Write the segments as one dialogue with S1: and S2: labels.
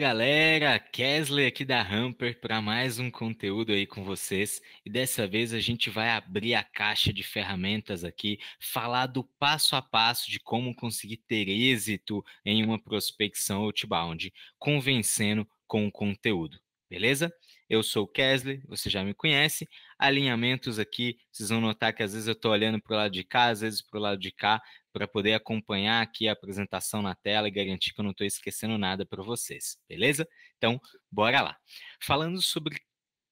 S1: Galera, Kessler aqui da Hamper para mais um conteúdo aí com vocês. E dessa vez a gente vai abrir a caixa de ferramentas aqui, falar do passo a passo de como conseguir ter êxito em uma prospecção outbound, convencendo com o conteúdo. Beleza? Eu sou o Kessler, você já me conhece. Alinhamentos aqui, vocês vão notar que às vezes eu estou olhando para o lado de cá, às vezes para o lado de cá, para poder acompanhar aqui a apresentação na tela e garantir que eu não estou esquecendo nada para vocês, beleza? Então, bora lá. Falando sobre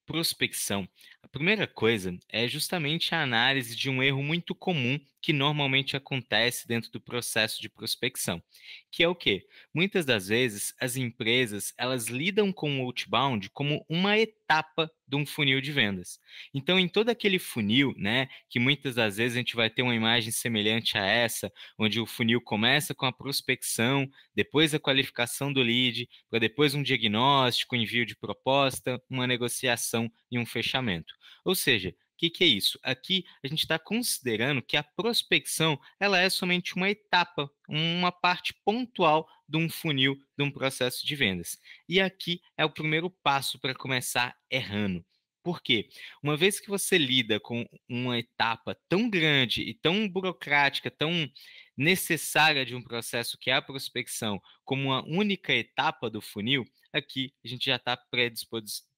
S1: prospecção, a primeira coisa é justamente a análise de um erro muito comum que normalmente acontece dentro do processo de prospecção, que é o quê? Muitas das vezes as empresas elas lidam com o outbound como uma etapa de um funil de vendas. Então, em todo aquele funil, né, que muitas das vezes a gente vai ter uma imagem semelhante a essa, onde o funil começa com a prospecção, depois a qualificação do lead, para depois um diagnóstico, envio de proposta, uma negociação e um fechamento. Ou seja, o que é isso? Aqui a gente está considerando que a prospecção ela é somente uma etapa, uma parte pontual de um funil, de um processo de vendas. E aqui é o primeiro passo para começar errando. Por quê? Uma vez que você lida com uma etapa tão grande e tão burocrática, tão necessária de um processo que é a prospecção, como uma única etapa do funil, aqui a gente já está predisposto,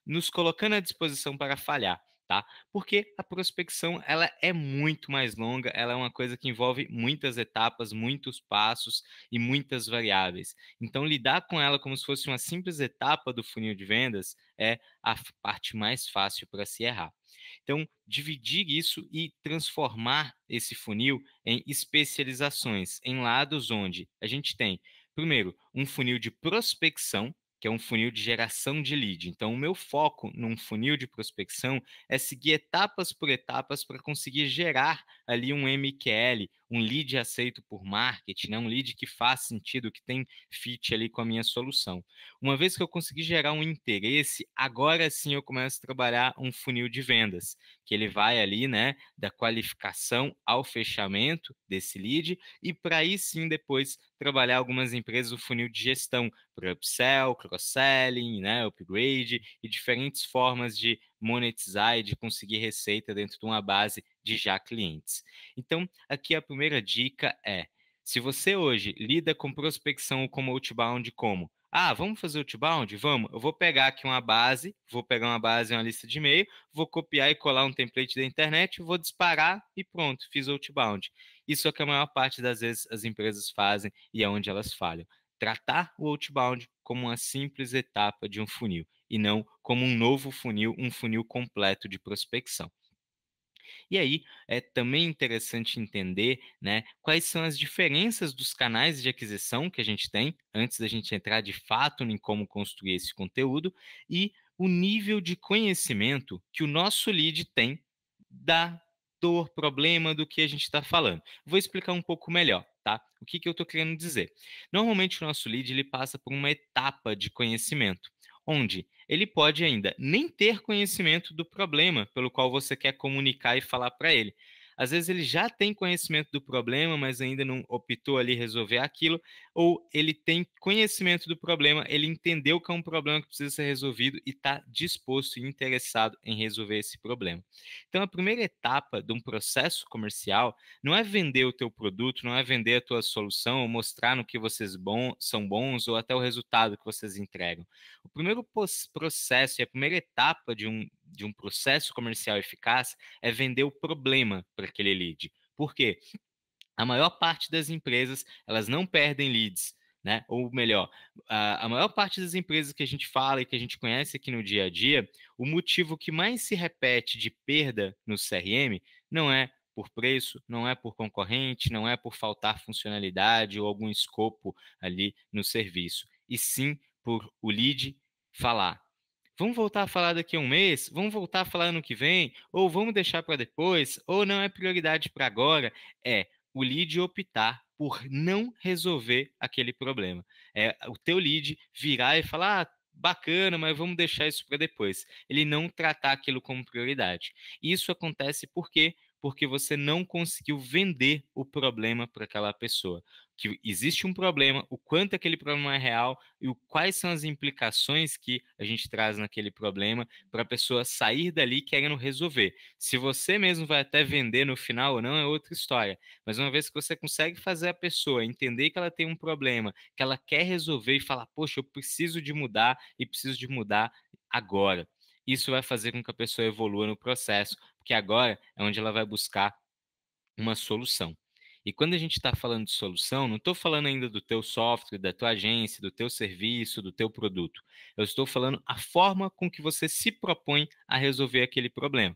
S1: nos colocando à disposição para falhar, tá? Porque a prospecção ela é muito mais longa, ela é uma coisa que envolve muitas etapas, muitos passos e muitas variáveis. Então, lidar com ela como se fosse uma simples etapa do funil de vendas é a parte mais fácil para se errar. Então, dividir isso e transformar esse funil em especializações, em lados onde a gente tem, primeiro, um funil de prospecção, que é um funil de geração de lead. Então, o meu foco num funil de prospecção é seguir etapas por etapas para conseguir gerar ali um MQL, um lead aceito por marketing, né? Um lead que faz sentido, que tem fit ali com a minha solução. Uma vez que eu conseguir gerar um interesse, agora sim eu começo a trabalhar um funil de vendas, que ele vai ali, né, da qualificação ao fechamento desse lead, e para aí sim depois trabalhar algumas empresas o funil de gestão, para upsell, cross-selling, né, upgrade e diferentes formas de monetizar e de conseguir receita dentro de uma base de já clientes. Então, aqui a primeira dica é: se você hoje lida com prospecção como outbound, como vamos fazer outbound? Vamos. Eu vou pegar aqui uma base, vou pegar uma base, uma lista de e-mail, vou copiar e colar um template da internet, vou disparar e pronto, fiz outbound. Isso é o que a maior parte das vezes as empresas fazem e é onde elas falham. Tratar o outbound como uma simples etapa de um funil e não como um novo funil, um funil completo de prospecção. E aí é também interessante entender, né, quais são as diferenças dos canais de aquisição que a gente tem, antes da gente entrar de fato em como construir esse conteúdo, e o nível de conhecimento que o nosso lead tem da dor, problema do que a gente está falando. Vou explicar um pouco melhor, tá? O que eu estou querendo dizer? Normalmente o nosso lead ele passa por uma etapa de conhecimento, onde ele pode ainda nem ter conhecimento do problema pelo qual você quer comunicar e falar para ele. Às vezes ele já tem conhecimento do problema, mas ainda não optou ali resolver aquilo, ou ele tem conhecimento do problema, ele entendeu que é um problema que precisa ser resolvido e está disposto e interessado em resolver esse problema. Então, a primeira etapa de um processo comercial não é vender o teu produto, não é vender a tua solução, ou mostrar no que vocês são bons, ou até o resultado que vocês entregam. O primeiro processo e a primeira etapa de um processo comercial eficaz é vender o problema para aquele lead. Por quê? A maior parte das empresas, elas não perdem leads, né? Ou melhor, a maior parte das empresas que a gente fala e que a gente conhece aqui no dia a dia, o motivo que mais se repete de perda no CRM não é por preço, não é por concorrente, não é por faltar funcionalidade ou algum escopo ali no serviço, e sim por o lead falar: vamos voltar a falar daqui a um mês? Vamos voltar a falar ano que vem? Ou vamos deixar para depois? Ou não é prioridade para agora? É o lead optar por não resolver aquele problema. É o teu lead virar e falar: bacana, mas vamos deixar isso para depois. Ele não tratar aquilo como prioridade. Isso acontece por quê? porque você não conseguiu vender o problema para aquela pessoa. Que existe um problema, o quanto aquele problema é real e quais são as implicações que a gente traz naquele problema para a pessoa sair dali querendo resolver. Se você mesmo vai até vender no final ou não, é outra história. Mas uma vez que você consegue fazer a pessoa entender que ela tem um problema, que ela quer resolver e falar, poxa, eu preciso de mudar e preciso de mudar agora. Isso vai fazer com que a pessoa evolua no processo, porque agora é onde ela vai buscar uma solução. E quando a gente está falando de solução, não estou falando ainda do teu software, da tua agência, do teu serviço, do teu produto. Eu estou falando a forma com que você se propõe a resolver aquele problema.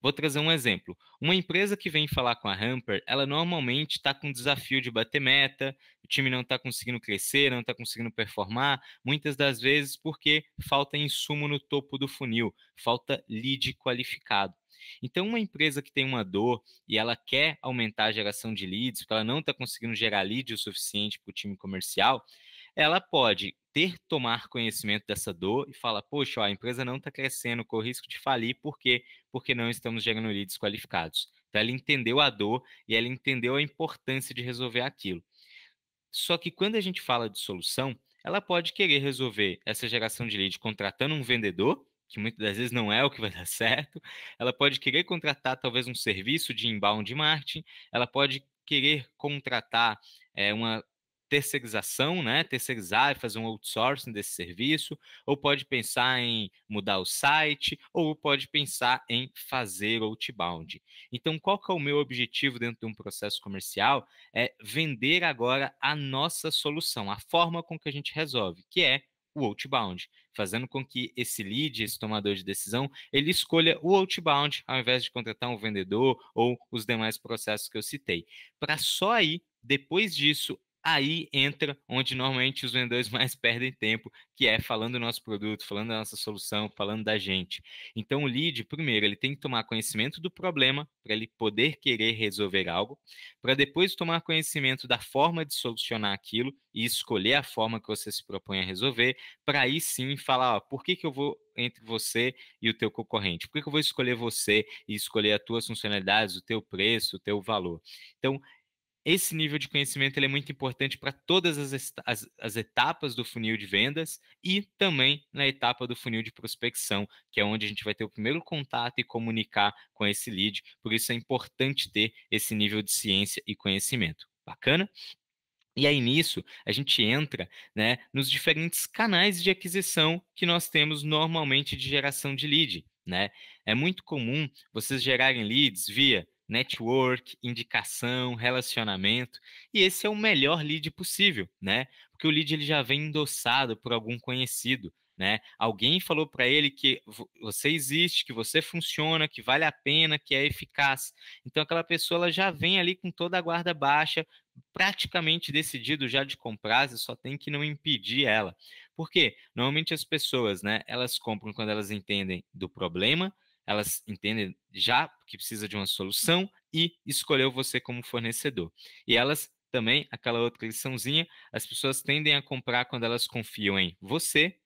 S1: Vou trazer um exemplo. Uma empresa que vem falar com a Hamper, ela normalmente está com desafio de bater meta, o time não está conseguindo crescer, não está conseguindo performar, muitas das vezes porque falta insumo no topo do funil, falta lead qualificado. Então, uma empresa que tem uma dor e ela quer aumentar a geração de leads, porque ela não está conseguindo gerar lead o suficiente para o time comercial, ela pode tomar conhecimento dessa dor e falar, poxa, ó, a empresa não está crescendo, corre risco de falir, por quê? Porque não estamos gerando leads qualificados. Então, ela entendeu a dor e ela entendeu a importância de resolver aquilo. Só que quando a gente fala de solução, ela pode querer resolver essa geração de lead contratando um vendedor, que muitas das vezes não é o que vai dar certo. Ela pode querer contratar talvez um serviço de inbound marketing. Ela pode querer contratar uma terceirização, né? Terceirizar e fazer um outsourcing desse serviço, ou pode pensar em mudar o site, ou pode pensar em fazer outbound. Então, qual que é o meu objetivo dentro de um processo comercial? É vender agora a nossa solução, a forma com que a gente resolve, que é o outbound, fazendo com que esse lead, esse tomador de decisão, ele escolha o outbound ao invés de contratar um vendedor ou os demais processos que eu citei. Para só aí, depois disso, aí entra onde normalmente os vendedores mais perdem tempo, que é falando do nosso produto, falando da nossa solução, falando da gente. Então, o lead, primeiro, ele tem que tomar conhecimento do problema para ele poder querer resolver algo, para depois tomar conhecimento da forma de solucionar aquilo e escolher a forma que você se propõe a resolver, para aí sim falar, ó, por que que eu vou entre você e o teu concorrente? Por que que eu vou escolher você e escolher as tuas funcionalidades, o teu preço, o teu valor? Então, esse nível de conhecimento ele é muito importante para todas as etapas do funil de vendas e também na etapa do funil de prospecção, que é onde a gente vai ter o primeiro contato e comunicar com esse lead. Por isso é importante ter esse nível de ciência e conhecimento. Bacana? E aí nisso a gente entra, né, nos diferentes canais de aquisição que nós temos normalmente de geração de lead, né? É muito comum vocês gerarem leads via network, indicação, relacionamento, e esse é o melhor lead possível, né? Porque o lead ele já vem endossado por algum conhecido, né? Alguém falou para ele que você existe, que você funciona, que vale a pena, que é eficaz. Então aquela pessoa ela já vem ali com toda a guarda baixa, praticamente decidido já de comprar, você só tem que não impedir ela. Por quê? Normalmente as pessoas, né, elas compram quando elas entendem do problema, elas entendem já que precisa de uma solução e escolheu você como fornecedor. E elas também, aquela outra liçãozinha, as pessoas tendem a comprar quando elas confiam em você,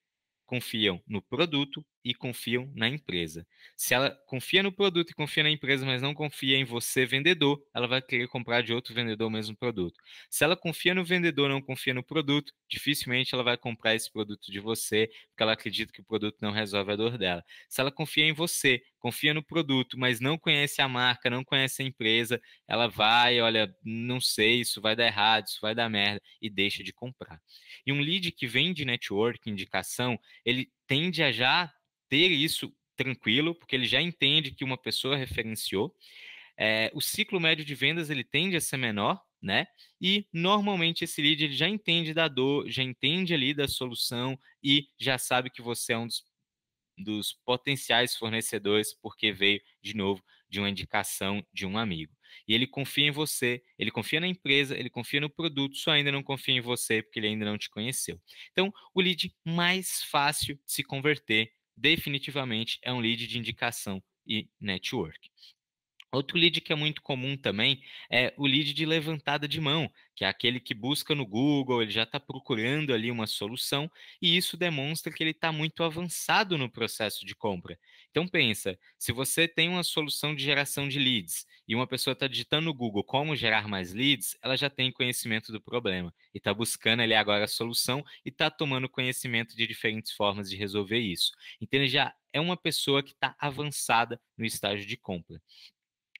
S1: confiam no produto e confiam na empresa. Se ela confia no produto e confia na empresa, mas não confia em você, vendedor, ela vai querer comprar de outro vendedor o mesmo produto. Se ela confia no vendedor, não confia no produto, dificilmente ela vai comprar esse produto de você, porque ela acredita que o produto não resolve a dor dela. Se ela confia em você, confia no produto, mas não conhece a marca, não conhece a empresa, ela vai, olha, não sei, isso vai dar errado, isso vai dar merda, e deixa de comprar. E um lead que vem de network, indicação, ele tende a já ter isso tranquilo, porque ele já entende que uma pessoa referenciou. O ciclo médio de vendas ele tende a ser menor, né? E normalmente esse lead ele já entende da dor, já entende ali da solução e já sabe que você é um dos potenciais fornecedores, porque veio, de novo, de uma indicação de um amigo. E ele confia em você, ele confia na empresa, ele confia no produto, só ainda não confia em você, porque ele ainda não te conheceu. Então, o lead mais fácil de se converter, definitivamente, é um lead de indicação e network. Outro lead que é muito comum também é o lead de levantada de mão, que é aquele que busca no Google, ele já está procurando ali uma solução, e isso demonstra que ele está muito avançado no processo de compra. Então pensa, se você tem uma solução de geração de leads e uma pessoa está digitando no Google como gerar mais leads, ela já tem conhecimento do problema e está buscando ali agora a solução e está tomando conhecimento de diferentes formas de resolver isso. Então ele já é uma pessoa que está avançada no estágio de compra.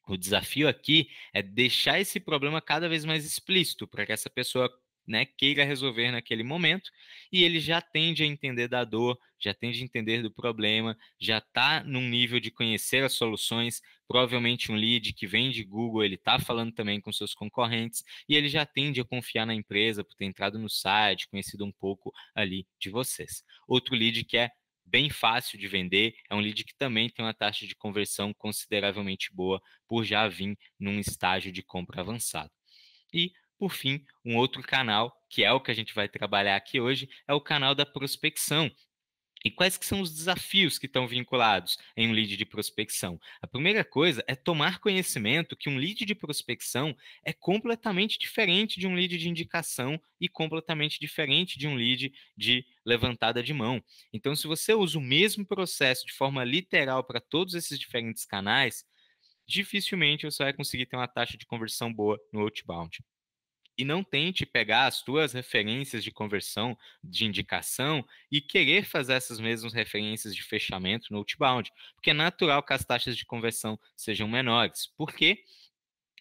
S1: O desafio aqui é deixar esse problema cada vez mais explícito para que essa pessoa, né, queira resolver naquele momento, e ele já tende a entender da dor, já tende a entender do problema, já está num nível de conhecer as soluções, provavelmente um lead que vem de Google, ele está falando também com seus concorrentes, e ele já tende a confiar na empresa por ter entrado no site, conhecido um pouco ali de vocês. Outro lead que é bem fácil de vender, é um lead que também tem uma taxa de conversão consideravelmente boa, por já vir num estágio de compra avançado. E, por fim, um outro canal, que é o que a gente vai trabalhar aqui hoje, é o canal da prospecção. E quais que são os desafios que estão vinculados em um lead de prospecção? A primeira coisa é tomar conhecimento que um lead de prospecção é completamente diferente de um lead de indicação e completamente diferente de um lead de levantada de mão. Então, se você usa o mesmo processo de forma literal para todos esses diferentes canais, dificilmente você vai conseguir ter uma taxa de conversão boa no outbound. E não tente pegar as tuas referências de conversão, de indicação, e querer fazer essas mesmas referências de fechamento no outbound, porque é natural que as taxas de conversão sejam menores. Por quê?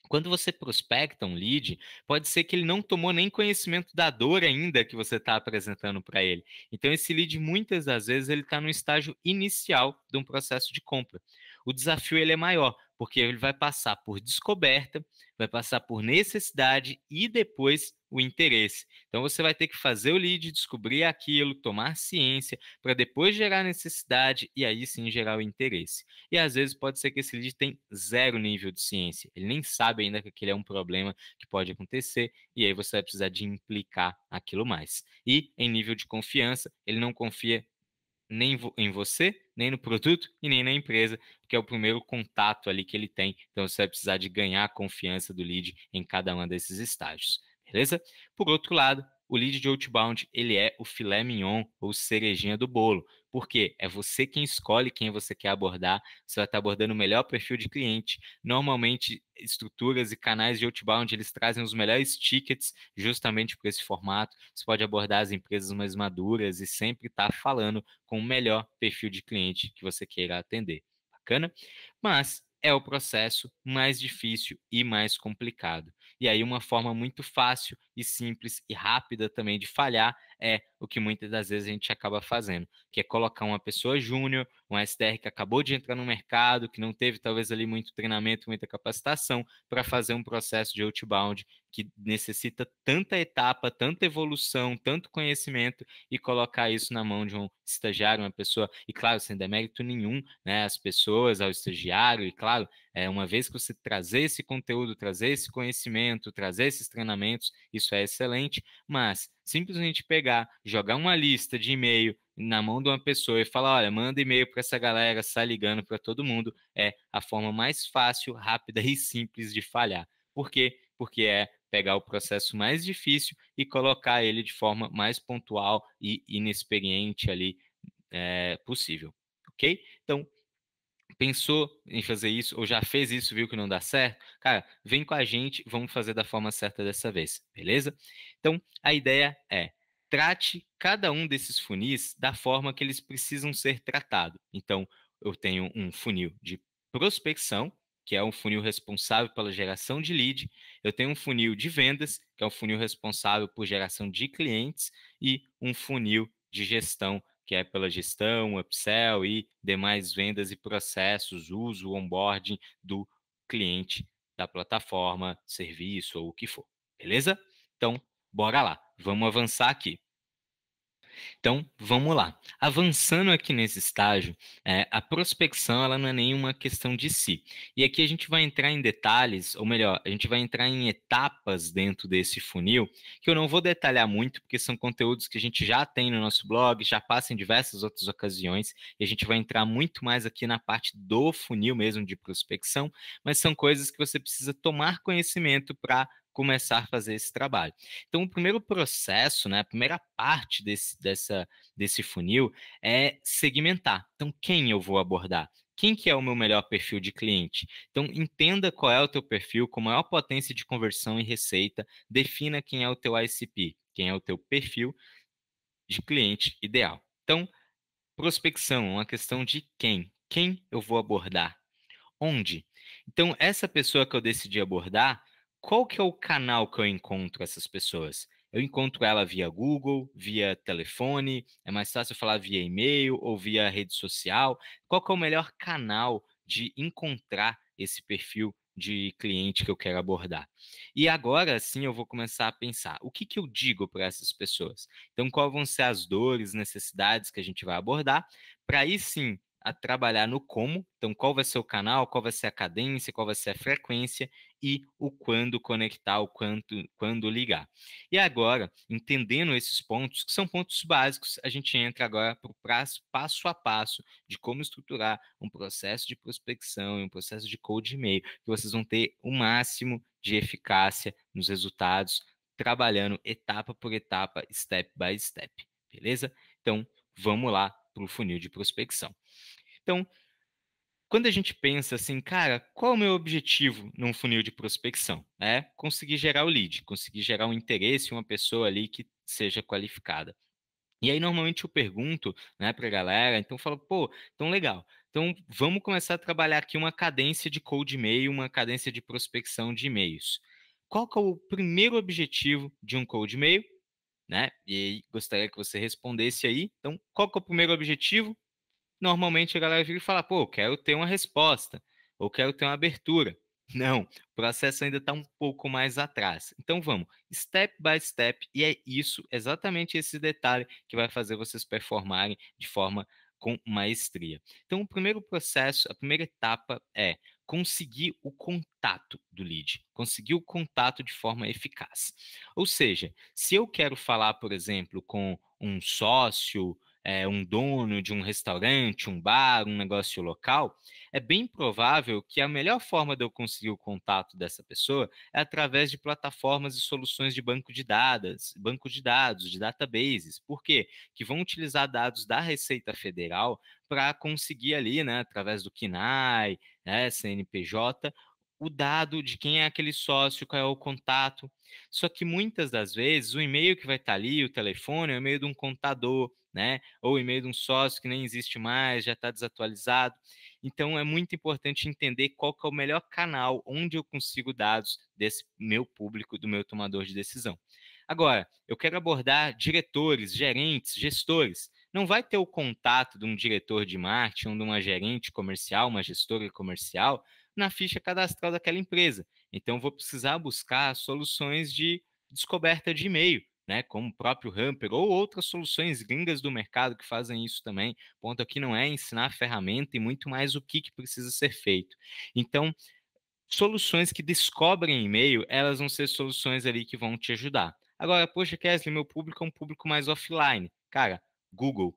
S1: Quando você prospecta um lead, pode ser que ele não tomou nem conhecimento da dor ainda que você está apresentando para ele. Então, esse lead, muitas das vezes, ele está no estágio inicial de um processo de compra. O desafio ele é maior, porque ele vai passar por descoberta, vai passar por necessidade e depois o interesse. Então, você vai ter que fazer o lead, descobrir aquilo, tomar ciência, para depois gerar necessidade e aí sim gerar o interesse. E às vezes pode ser que esse lead tem zero nível de ciência. Ele nem sabe ainda que aquele é um problema que pode acontecer, e aí você vai precisar de implicar aquilo mais. E em nível de confiança, ele não confia nem em você, nem no produto e nem na empresa, porque é o primeiro contato ali que ele tem. Então você vai precisar de ganhar a confiança do lead em cada um desses estágios, beleza? Por outro lado, o lead de outbound, ele é o filé mignon ou cerejinha do bolo. Por quê? É você quem escolhe quem você quer abordar, você vai estar abordando o melhor perfil de cliente. Normalmente, estruturas e canais de outbound, eles trazem os melhores tickets justamente por esse formato. Você pode abordar as empresas mais maduras e sempre estar falando com o melhor perfil de cliente que você queira atender. Bacana? Mas é o processo mais difícil e mais complicado. E aí, uma forma muito fácil e simples e rápida também de falhar é o que muitas das vezes a gente acaba fazendo, que é colocar uma pessoa júnior, um SDR que acabou de entrar no mercado, que não teve talvez ali muito treinamento, muita capacitação, para fazer um processo de outbound que necessita tanta etapa, tanta evolução, tanto conhecimento, e colocar isso na mão de um estagiário, uma pessoa, e claro, sem demérito nenhum, né, as pessoas, ao estagiário, e claro, uma vez que você trazer esse conteúdo, trazer esse conhecimento, trazer esses treinamentos, isso é excelente, mas simplesmente pegar, jogar uma lista de e-mail na mão de uma pessoa e falar, olha, manda e-mail para essa galera, sai ligando para todo mundo, é a forma mais fácil, rápida e simples de falhar. Por quê? Porque é pegar o processo mais difícil e colocar ele de forma mais pontual e inexperiente ali possível, ok? Então, pensou em fazer isso ou já fez isso, viu que não dá certo? Cara, vem com a gente, vamos fazer da forma certa dessa vez, beleza? Então, a ideia é trate cada um desses funis da forma que eles precisam ser tratados. Então, eu tenho um funil de prospecção, que é um funil responsável pela geração de lead, eu tenho um funil de vendas, que é um funil responsável por geração de clientes, e um funil de gestão, que é pela gestão, upsell e demais vendas e processos, uso, onboarding do cliente da plataforma, serviço ou o que for. Beleza? Então, bora lá. Vamos avançar aqui. Então, vamos lá. Avançando aqui nesse estágio, a prospecção ela não é nenhuma questão de si. E aqui a gente vai entrar em detalhes, ou melhor, a gente vai entrar em etapas dentro desse funil, que eu não vou detalhar muito, porque são conteúdos que a gente já tem no nosso blog, já passa em diversas outras ocasiões, e a gente vai entrar muito mais aqui na parte do funil mesmo de prospecção, mas são coisas que você precisa tomar conhecimento para começar a fazer esse trabalho. Então, o primeiro processo, né, a primeira parte desse funil é segmentar. Então, quem eu vou abordar? Quem que é o meu melhor perfil de cliente? Então, entenda qual é o teu perfil com maior potência de conversão e receita, defina quem é o teu ICP, quem é o teu perfil de cliente ideal. Então, prospecção é uma questão de quem. Quem eu vou abordar? Onde? Então, essa pessoa que eu decidi abordar, qual que é o canal que eu encontro essas pessoas? Eu encontro ela via Google, via telefone, é mais fácil falar via e-mail ou via rede social? Qual que é o melhor canal de encontrar esse perfil de cliente que eu quero abordar? E agora sim eu vou começar a pensar, o que que eu digo para essas pessoas? Então, quais vão ser as dores, necessidades que a gente vai abordar, para aí sim a trabalhar no como, então qual vai ser o canal, qual vai ser a cadência, qual vai ser a frequência e o quando conectar, o quando ligar. E agora, entendendo esses pontos, que são pontos básicos, a gente entra agora para o passo a passo de como estruturar um processo de prospecção e um processo de cold e-mail, que vocês vão ter o máximo de eficácia nos resultados, trabalhando etapa por etapa, step by step, beleza? Então, vamos lá para o funil de prospecção. Então, quando a gente pensa assim, cara, qual é o meu objetivo num funil de prospecção? É conseguir gerar o lead, conseguir gerar um interesse em uma pessoa ali que seja qualificada. E aí, normalmente, eu pergunto, né, para a galera, então falo, pô, então legal. Então, vamos começar a trabalhar aqui uma cadência de cold e-mail, uma cadência de prospecção de e-mails. Qual que é o primeiro objetivo de um cold e-mail? Né? E aí, gostaria que você respondesse aí. Então, qual que é o primeiro objetivo? Normalmente a galera vira e fala, pô, eu quero ter uma resposta, ou quero ter uma abertura. Não, o processo ainda está um pouco mais atrás. Então vamos, step by step, e é isso, exatamente esse detalhe que vai fazer vocês performarem de forma com maestria. Então, o primeiro processo, a primeira etapa é conseguir o contato do lead, conseguir o contato de forma eficaz. Ou seja, se eu quero falar, por exemplo, com um sócio, um dono de um restaurante, um bar, um negócio local, é bem provável que a melhor forma de eu conseguir o contato dessa pessoa é através de plataformas e soluções de banco de dados, de databases. Por quê? Que vão utilizar dados da Receita Federal para conseguir ali, né, através do KNAI, né, CNPJ, o dado de quem é aquele sócio, qual é o contato. Só que muitas das vezes o e-mail que vai estar ali, o telefone, é o e-mail de um contador, né? Ou o e-mail de um sócio que nem existe mais, já está desatualizado. Então é muito importante entender qual que é o melhor canal onde eu consigo dados desse meu público, do meu tomador de decisão. Agora, eu quero abordar diretores, gerentes, gestores. Não vai ter o contato de um diretor de marketing, ou de uma gerente comercial, uma gestora comercial, na ficha cadastral daquela empresa. Então, vou precisar buscar soluções de descoberta de e-mail, né, como o próprio Hamper ou outras soluções gringas do mercado que fazem isso também. O ponto aqui não é ensinar a ferramenta e muito mais o que precisa ser feito. Então, soluções que descobrem e-mail, elas vão ser soluções ali que vão te ajudar. Agora, poxa, Kesley, meu público é um público mais offline. Cara, Google,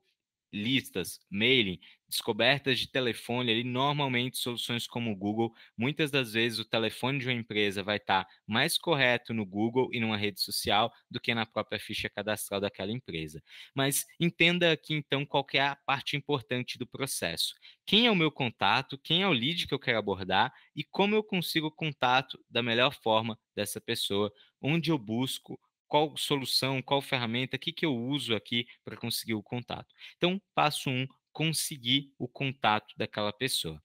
S1: listas, mailing, descobertas de telefone ali, normalmente soluções como o Google, muitas das vezes o telefone de uma empresa vai estar mais correto no Google e numa rede social do que na própria ficha cadastral daquela empresa. Mas entenda aqui então qual que é a parte importante do processo. Quem é o meu contato, quem é o lead que eu quero abordar e como eu consigo o contato da melhor forma dessa pessoa, onde eu busco, qual solução, qual ferramenta, o que, que eu uso aqui para conseguir o contato. Então, passo um, conseguir o contato daquela pessoa.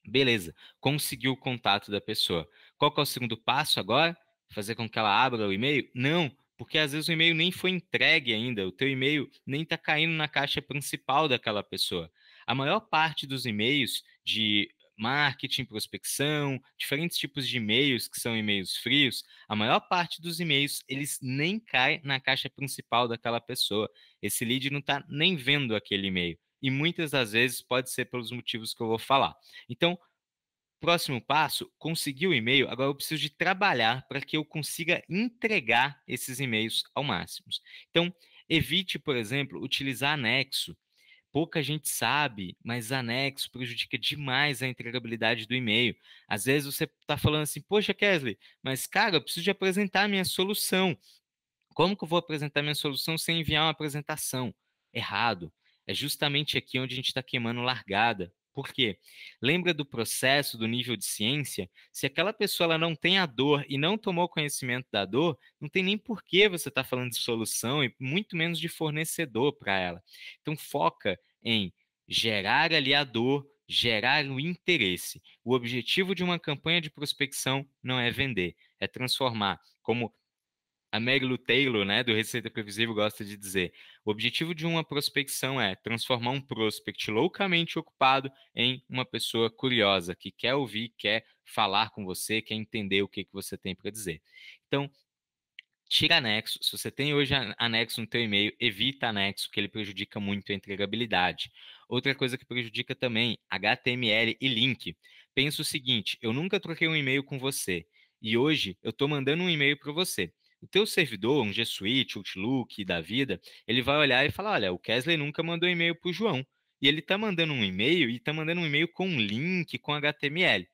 S1: Beleza, conseguiu o contato da pessoa. Qual que é o segundo passo agora? Fazer com que ela abra o e-mail? Não, porque às vezes o e-mail nem foi entregue ainda, o teu e-mail nem está caindo na caixa principal daquela pessoa. A maior parte dos e-mails de marketing, prospecção, diferentes tipos de e-mails que são e-mails frios, a maior parte dos e-mails, eles nem caem na caixa principal daquela pessoa. Esse lead não está nem vendo aquele e-mail. E muitas das vezes pode ser pelos motivos que eu vou falar. Então, próximo passo, conseguir o e-mail, agora eu preciso de trabalhar para que eu consiga entregar esses e-mails ao máximo. Então, evite, por exemplo, utilizar anexo. Pouca gente sabe, mas anexo prejudica demais a entregabilidade do e-mail. Às vezes você está falando assim, poxa, Kesley, mas cara, eu preciso de apresentar a minha solução. Como que eu vou apresentar minha solução sem enviar uma apresentação? Errado. É justamente aqui onde a gente está queimando largada. Por quê? Lembra do processo, do nível de ciência? Se aquela pessoa ela não tem a dor e não tomou conhecimento da dor, não tem nem por que você está falando de solução e muito menos de fornecedor para ela. Então foca em gerar ali a dor, gerar o interesse. O objetivo de uma campanha de prospecção não é vender, é transformar, como a Mary Lou Taylor, né, do Receita Previsível, gosta de dizer: o objetivo de uma prospecção é transformar um prospect loucamente ocupado em uma pessoa curiosa, que quer ouvir, quer falar com você, quer entender o que você tem para dizer. Então, tira anexo. Se você tem hoje anexo no teu e-mail, evita anexo, que ele prejudica muito a entregabilidade. Outra coisa que prejudica também, HTML e link. Pensa o seguinte, eu nunca troquei um e-mail com você e hoje eu estou mandando um e-mail para você. O teu servidor, um G Suite, Outlook da vida, ele vai olhar e falar, olha, o Kesley nunca mandou e-mail para o João. E ele está mandando um e-mail e está mandando um e-mail com um link, com HTML.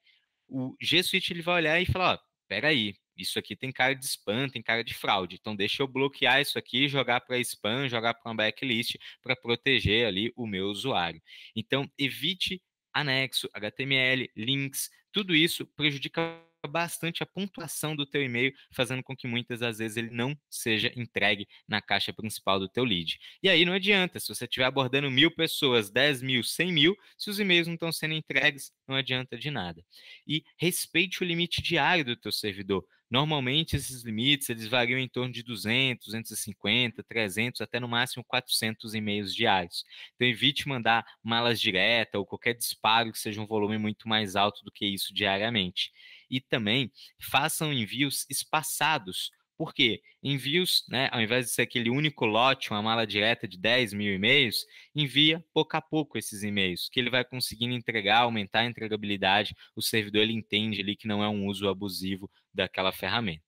S1: O G Suite ele vai olhar e falar, ó, peraí, isso aqui tem cara de spam, tem cara de fraude, então deixa eu bloquear isso aqui, jogar para spam, jogar para uma backlist para proteger ali o meu usuário. Então, evite anexo, HTML, links, tudo isso prejudica bastante a pontuação do teu e-mail, fazendo com que muitas das vezes ele não seja entregue na caixa principal do teu lead. E aí não adianta, se você estiver abordando 1.000 pessoas, 10.000, 100.000, se os e-mails não estão sendo entregues, não adianta de nada. E respeite o limite diário do teu servidor. Normalmente esses limites eles variam em torno de 200, 250, 300, até no máximo 400 e-mails diários. Então evite mandar malas diretas ou qualquer disparo que seja um volume muito mais alto do que isso diariamente. E também façam envios espaçados. Por quê? Envios, né, ao invés de ser aquele único lote, uma mala direta de 10.000 e-mails, envia pouco a pouco esses e-mails, que ele vai conseguindo entregar, aumentar a entregabilidade, o servidor ele entende ali que não é um uso abusivo daquela ferramenta.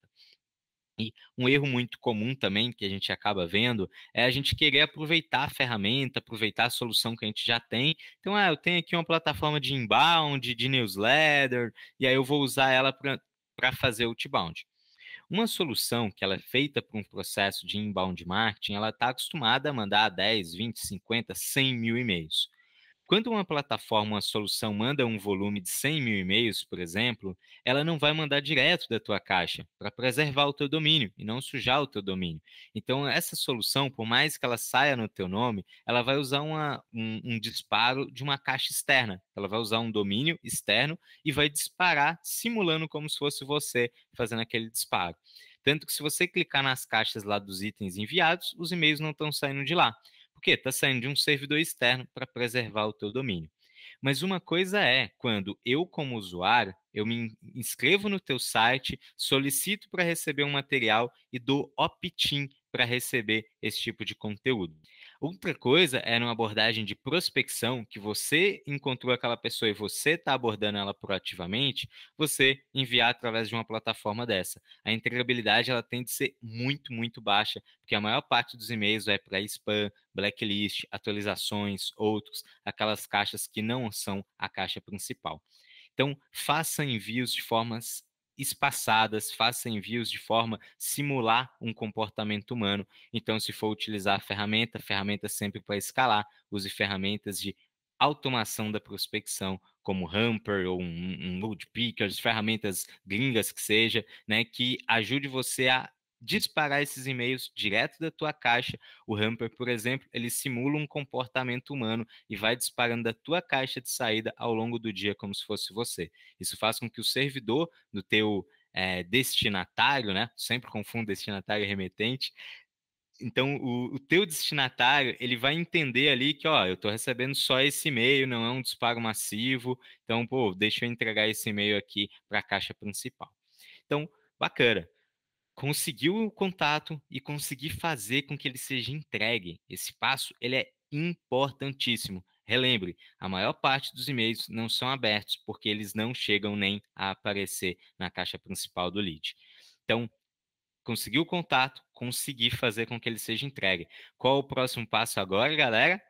S1: E um erro muito comum também que a gente acaba vendo é a gente querer aproveitar a ferramenta, aproveitar a solução que a gente já tem. Então, eu tenho aqui uma plataforma de inbound, de newsletter, e aí eu vou usar ela para fazer outbound. Uma solução que ela é feita para um processo de inbound marketing, ela está acostumada a mandar 10, 20, 50, 100 mil e-mails. Quando uma plataforma, uma solução manda um volume de 100.000 e-mails, por exemplo, ela não vai mandar direto da tua caixa para preservar o teu domínio e não sujar o teu domínio. Então, essa solução, por mais que ela saia no teu nome, ela vai usar um disparo de uma caixa externa. Ela vai usar um domínio externo e vai disparar simulando como se fosse você fazendo aquele disparo. Tanto que se você clicar nas caixas lá dos itens enviados, os e-mails não estão saindo de lá. Por quê? Está saindo de um servidor externo para preservar o teu domínio. Mas uma coisa é quando eu, como usuário, eu me inscrevo no teu site, solicito para receber um material e dou opt-in para receber esse tipo de conteúdo. Outra coisa é numa abordagem de prospecção, que você encontrou aquela pessoa e você está abordando ela proativamente, você enviar através de uma plataforma dessa. A entregabilidade ela tende a ser muito, muito baixa, porque a maior parte dos e-mails vai para spam, blacklist, atualizações, outros, aquelas caixas que não são a caixa principal. Então, faça envios de formas espaçadas, faça envios de forma a simular um comportamento humano. Então, se for utilizar a ferramenta sempre para escalar, use ferramentas de automação da prospecção, como Hamper ou um Woodpecker, ferramentas gringas que seja, né, que ajude você a disparar esses e-mails direto da tua caixa. O Hamper, por exemplo, ele simula um comportamento humano e vai disparando da tua caixa de saída ao longo do dia como se fosse você. Isso faz com que o servidor do teu destinatário, né? Sempre confundo destinatário e remetente, Então, o teu destinatário, ele vai entender ali que, ó, eu estou recebendo só esse e-mail, não é um disparo massivo, então, pô, deixa eu entregar esse e-mail aqui para a caixa principal. Então, bacana. Conseguiu o contato e conseguir fazer com que ele seja entregue. Esse passo, ele é importantíssimo. Relembre, a maior parte dos e-mails não são abertos porque eles não chegam nem a aparecer na caixa principal do lead. Então, conseguiu o contato, conseguir fazer com que ele seja entregue. Qual o próximo passo agora, galera?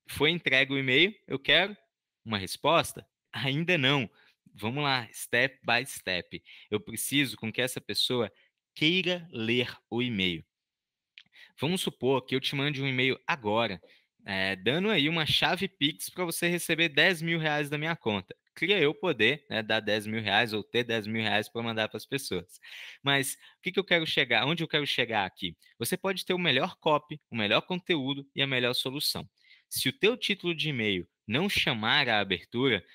S1: Foi entregue o e-mail, eu quero uma resposta? Ainda não. Vamos lá, step by step. Eu preciso com que essa pessoa queira ler o e-mail. Vamos supor que eu te mande um e-mail agora, dando aí uma chave Pix para você receber 10 mil reais da minha conta. Queria eu poder, né, dar 10 mil reais ou ter 10 mil reais para mandar para as pessoas. Mas o que eu quero chegar? Onde eu quero chegar aqui? Você pode ter o melhor copy, o melhor conteúdo e a melhor solução. Se o teu título de e-mail não chamar a abertura,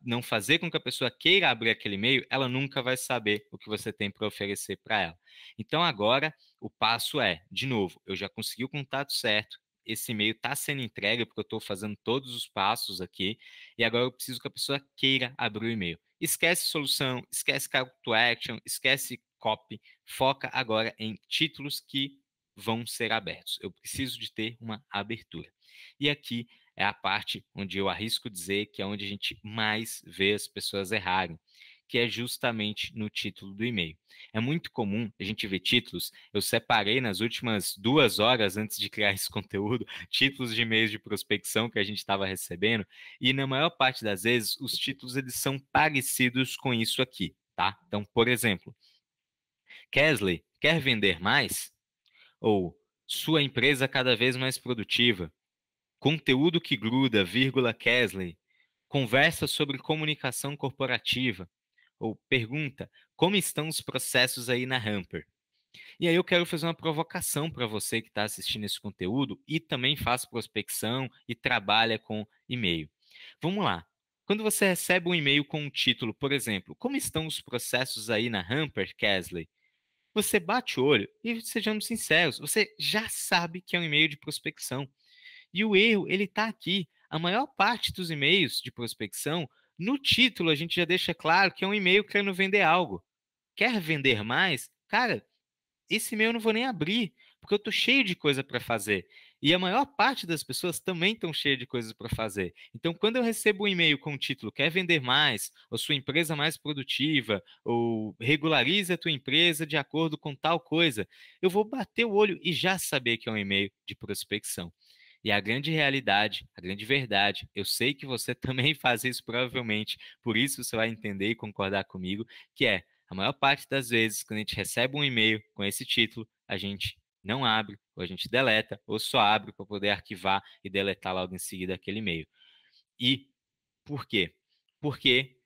S1: não fazer com que a pessoa queira abrir aquele e-mail, ela nunca vai saber o que você tem para oferecer para ela. Então agora o passo é, de novo, eu já consegui o contato certo, esse e-mail está sendo entregue porque eu estou fazendo todos os passos aqui, e agora eu preciso que a pessoa queira abrir o e-mail. Esquece solução, esquece call to action, esquece copy, foca agora em títulos que vão ser abertos. Eu preciso de ter uma abertura. E aqui é a parte onde eu arrisco dizer que é onde a gente mais vê as pessoas errarem, que é justamente no título do e-mail. É muito comum a gente ver títulos. Eu separei nas últimas 2 horas antes de criar esse conteúdo, títulos de e-mails de prospecção que a gente estava recebendo, e na maior parte das vezes os títulos eles são parecidos com isso aqui, tá? Então, por exemplo, Kesley quer vender mais? Ou sua empresa cada vez mais produtiva? Conteúdo que gruda, vírgula Kesley. Conversa sobre comunicação corporativa. Ou pergunta, como estão os processos aí na Hamper? E aí eu quero fazer uma provocação para você que está assistindo esse conteúdo e também faz prospecção e trabalha com e-mail. Vamos lá. Quando você recebe um e-mail com um título, por exemplo, como estão os processos aí na Hamper, Kesley? Você bate o olho e, sejamos sinceros, você já sabe que é um e-mail de prospecção. E o erro, ele está aqui. A maior parte dos e-mails de prospecção, no título a gente já deixa claro que é um e-mail querendo vender algo. Quer vender mais? Cara, esse e-mail eu não vou nem abrir, porque eu estou cheio de coisa para fazer. E a maior parte das pessoas também estão cheias de coisas para fazer. Então, quando eu recebo um e-mail com o título Quer vender mais, ou sua empresa mais produtiva, ou regularize a tua empresa de acordo com tal coisa, eu vou bater o olho e já saber que é um e-mail de prospecção. E a grande realidade, a grande verdade, eu sei que você também faz isso provavelmente, por isso você vai entender e concordar comigo, que é a maior parte das vezes, quando a gente recebe um e-mail com esse título, a gente não abre, ou a gente deleta, ou só abre para poder arquivar e deletar logo em seguida aquele e-mail. E por quê? Porque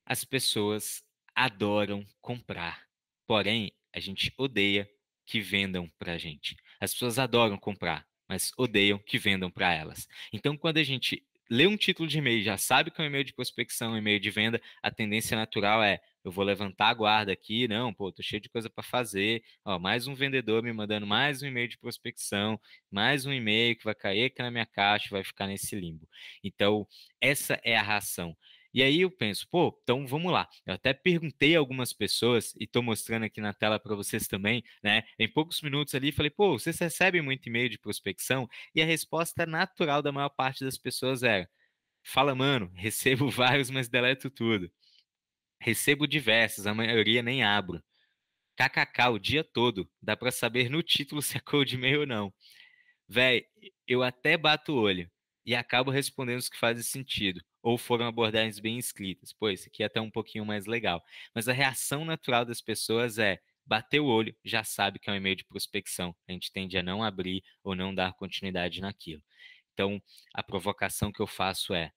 S1: as pessoas adoram comprar, porém, a gente odeia que vendam para a gente. As pessoas adoram comprar, mas odeiam que vendam para elas. Então, quando a gente lê um título de e-mail, já sabe que é um e-mail de prospecção, um e-mail de venda, a tendência natural é eu vou levantar a guarda aqui, não, pô, tô cheio de coisa para fazer, ó, mais um vendedor me mandando mais um e-mail de prospecção, mais um e-mail que vai cair aqui na minha caixa, vai ficar nesse limbo. Então, essa é a ração. E aí eu penso, pô, então vamos lá. Eu até perguntei a algumas pessoas e estou mostrando aqui na tela para vocês também, né? Em poucos minutos ali, falei, pô, vocês recebem muito e-mail de prospecção? E a resposta natural da maior parte das pessoas era: fala, mano, recebo vários, mas deleto tudo. Recebo diversos, a maioria nem abro. KKK o dia todo. Dá para saber no título se é cold e-mail ou não. Véi, eu até bato o olho e acabo respondendo os que fazem sentido. Ou foram abordagens bem escritas. Pô, esse aqui é até um pouquinho mais legal. Mas a reação natural das pessoas é bater o olho, já sabe que é um e-mail de prospecção. A gente tende a não abrir ou não dar continuidade naquilo. Então, a provocação que eu faço é: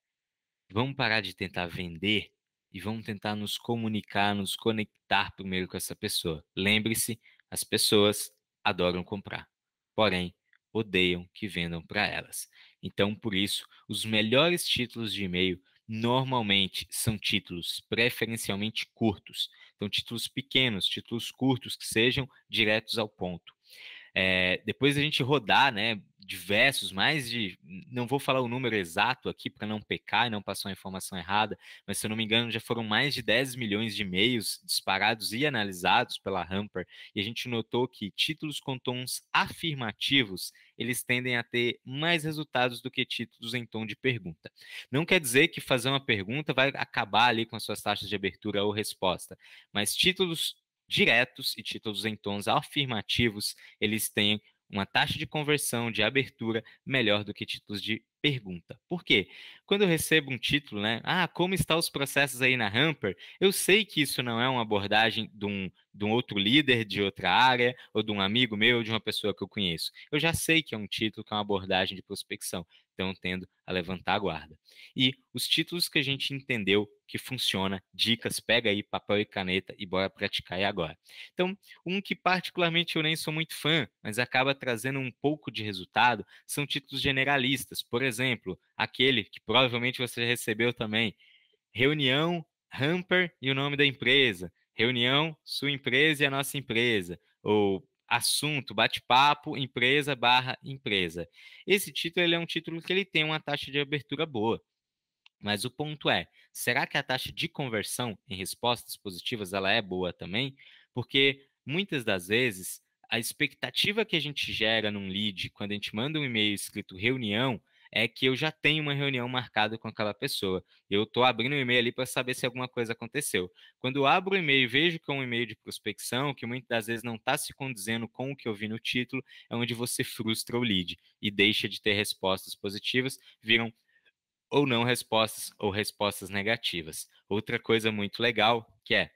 S1: vamos parar de tentar vender e vamos tentar nos comunicar, nos conectar primeiro com essa pessoa. Lembre-se, as pessoas adoram comprar, porém odeiam que vendam para elas. Então, por isso, os melhores títulos de e-mail normalmente são títulos preferencialmente curtos. Então, títulos pequenos, títulos curtos que sejam diretos ao ponto. Depois a gente rodar, né, diversos, mais de, não vou falar o número exato aqui para não pecar e não passar uma informação errada, mas se eu não me engano já foram mais de 10 milhões de e-mails disparados e analisados pela Hamper, e a gente notou que títulos com tons afirmativos, eles tendem a ter mais resultados do que títulos em tom de pergunta. Não quer dizer que fazer uma pergunta vai acabar ali com as suas taxas de abertura ou resposta, mas títulos diretos e títulos em tons afirmativos, eles têm uma taxa de conversão, de abertura, melhor do que títulos de pergunta. Por quê? Quando eu recebo um título, né? Ah, como estão os processos aí na Hamper? Eu sei que isso não é uma abordagem de um outro líder de outra área, ou de um amigo meu, ou de uma pessoa que eu conheço. Eu já sei que é um título, que é uma abordagem de prospecção. Então, eu tendo a levantar a guarda. E os títulos que a gente entendeu que funciona, dicas, pega aí papel e caneta e bora praticar aí agora. Então, um que particularmente eu nem sou muito fã, mas acaba trazendo um pouco de resultado, são títulos generalistas. Por exemplo, aquele que provavelmente você recebeu também, reunião, Hamper e o nome da empresa, reunião, sua empresa e a nossa empresa, ou assunto, bate-papo, empresa barra empresa. Esse título ele é um título que ele tem uma taxa de abertura boa. Mas o ponto é, será que a taxa de conversão em respostas positivas ela é boa também? Porque muitas das vezes a expectativa que a gente gera num lead quando a gente manda um e-mail escrito reunião é que eu já tenho uma reunião marcada com aquela pessoa. Eu estou abrindo o e-mail ali para saber se alguma coisa aconteceu. Quando eu abro o e-mail e vejo que é um e-mail de prospecção, que muitas das vezes não está se condizendo com o que eu vi no título, é onde você frustra o lead e deixa de ter respostas positivas, viram ou não respostas ou respostas negativas. Outra coisa muito legal que é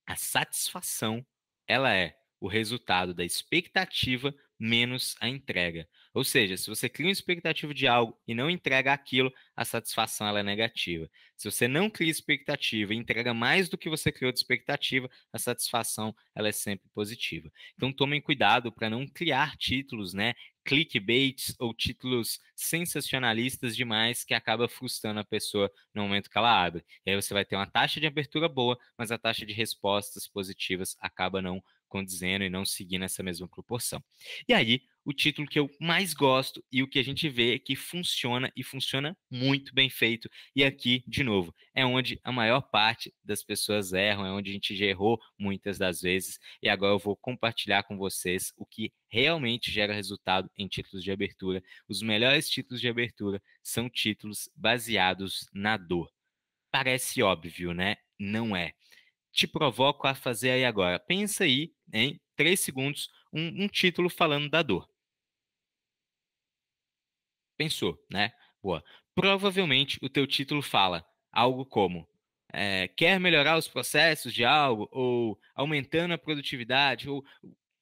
S1: a satisfação, ela é o resultado da expectativa menos a entrega. Ou seja, se você cria uma expectativa de algo e não entrega aquilo, a satisfação ela é negativa. Se você não cria expectativa e entrega mais do que você criou de expectativa, a satisfação ela é sempre positiva. Então tomem cuidado para não criar títulos, né, clickbaits ou títulos sensacionalistas demais que acaba frustrando a pessoa no momento que ela abre. E aí você vai ter uma taxa de abertura boa, mas a taxa de respostas positivas acaba não condizendo e não seguindo essa mesma proporção. E aí, o título que eu mais gosto e o que a gente vê é que funciona e funciona muito bem feito. E aqui, de novo, é onde a maior parte das pessoas erram, é onde a gente já errou muitas das vezes. E agora eu vou compartilhar com vocês o que realmente gera resultado em títulos de abertura. Os melhores títulos de abertura são títulos baseados na dor. Parece óbvio, né? Não é. Te provoco a fazer aí agora. Pensa aí, em 3 segundos, um título falando da dor. Pensou, né? Boa. Provavelmente o teu título fala algo como quer melhorar os processos de algo, ou aumentando a produtividade, ou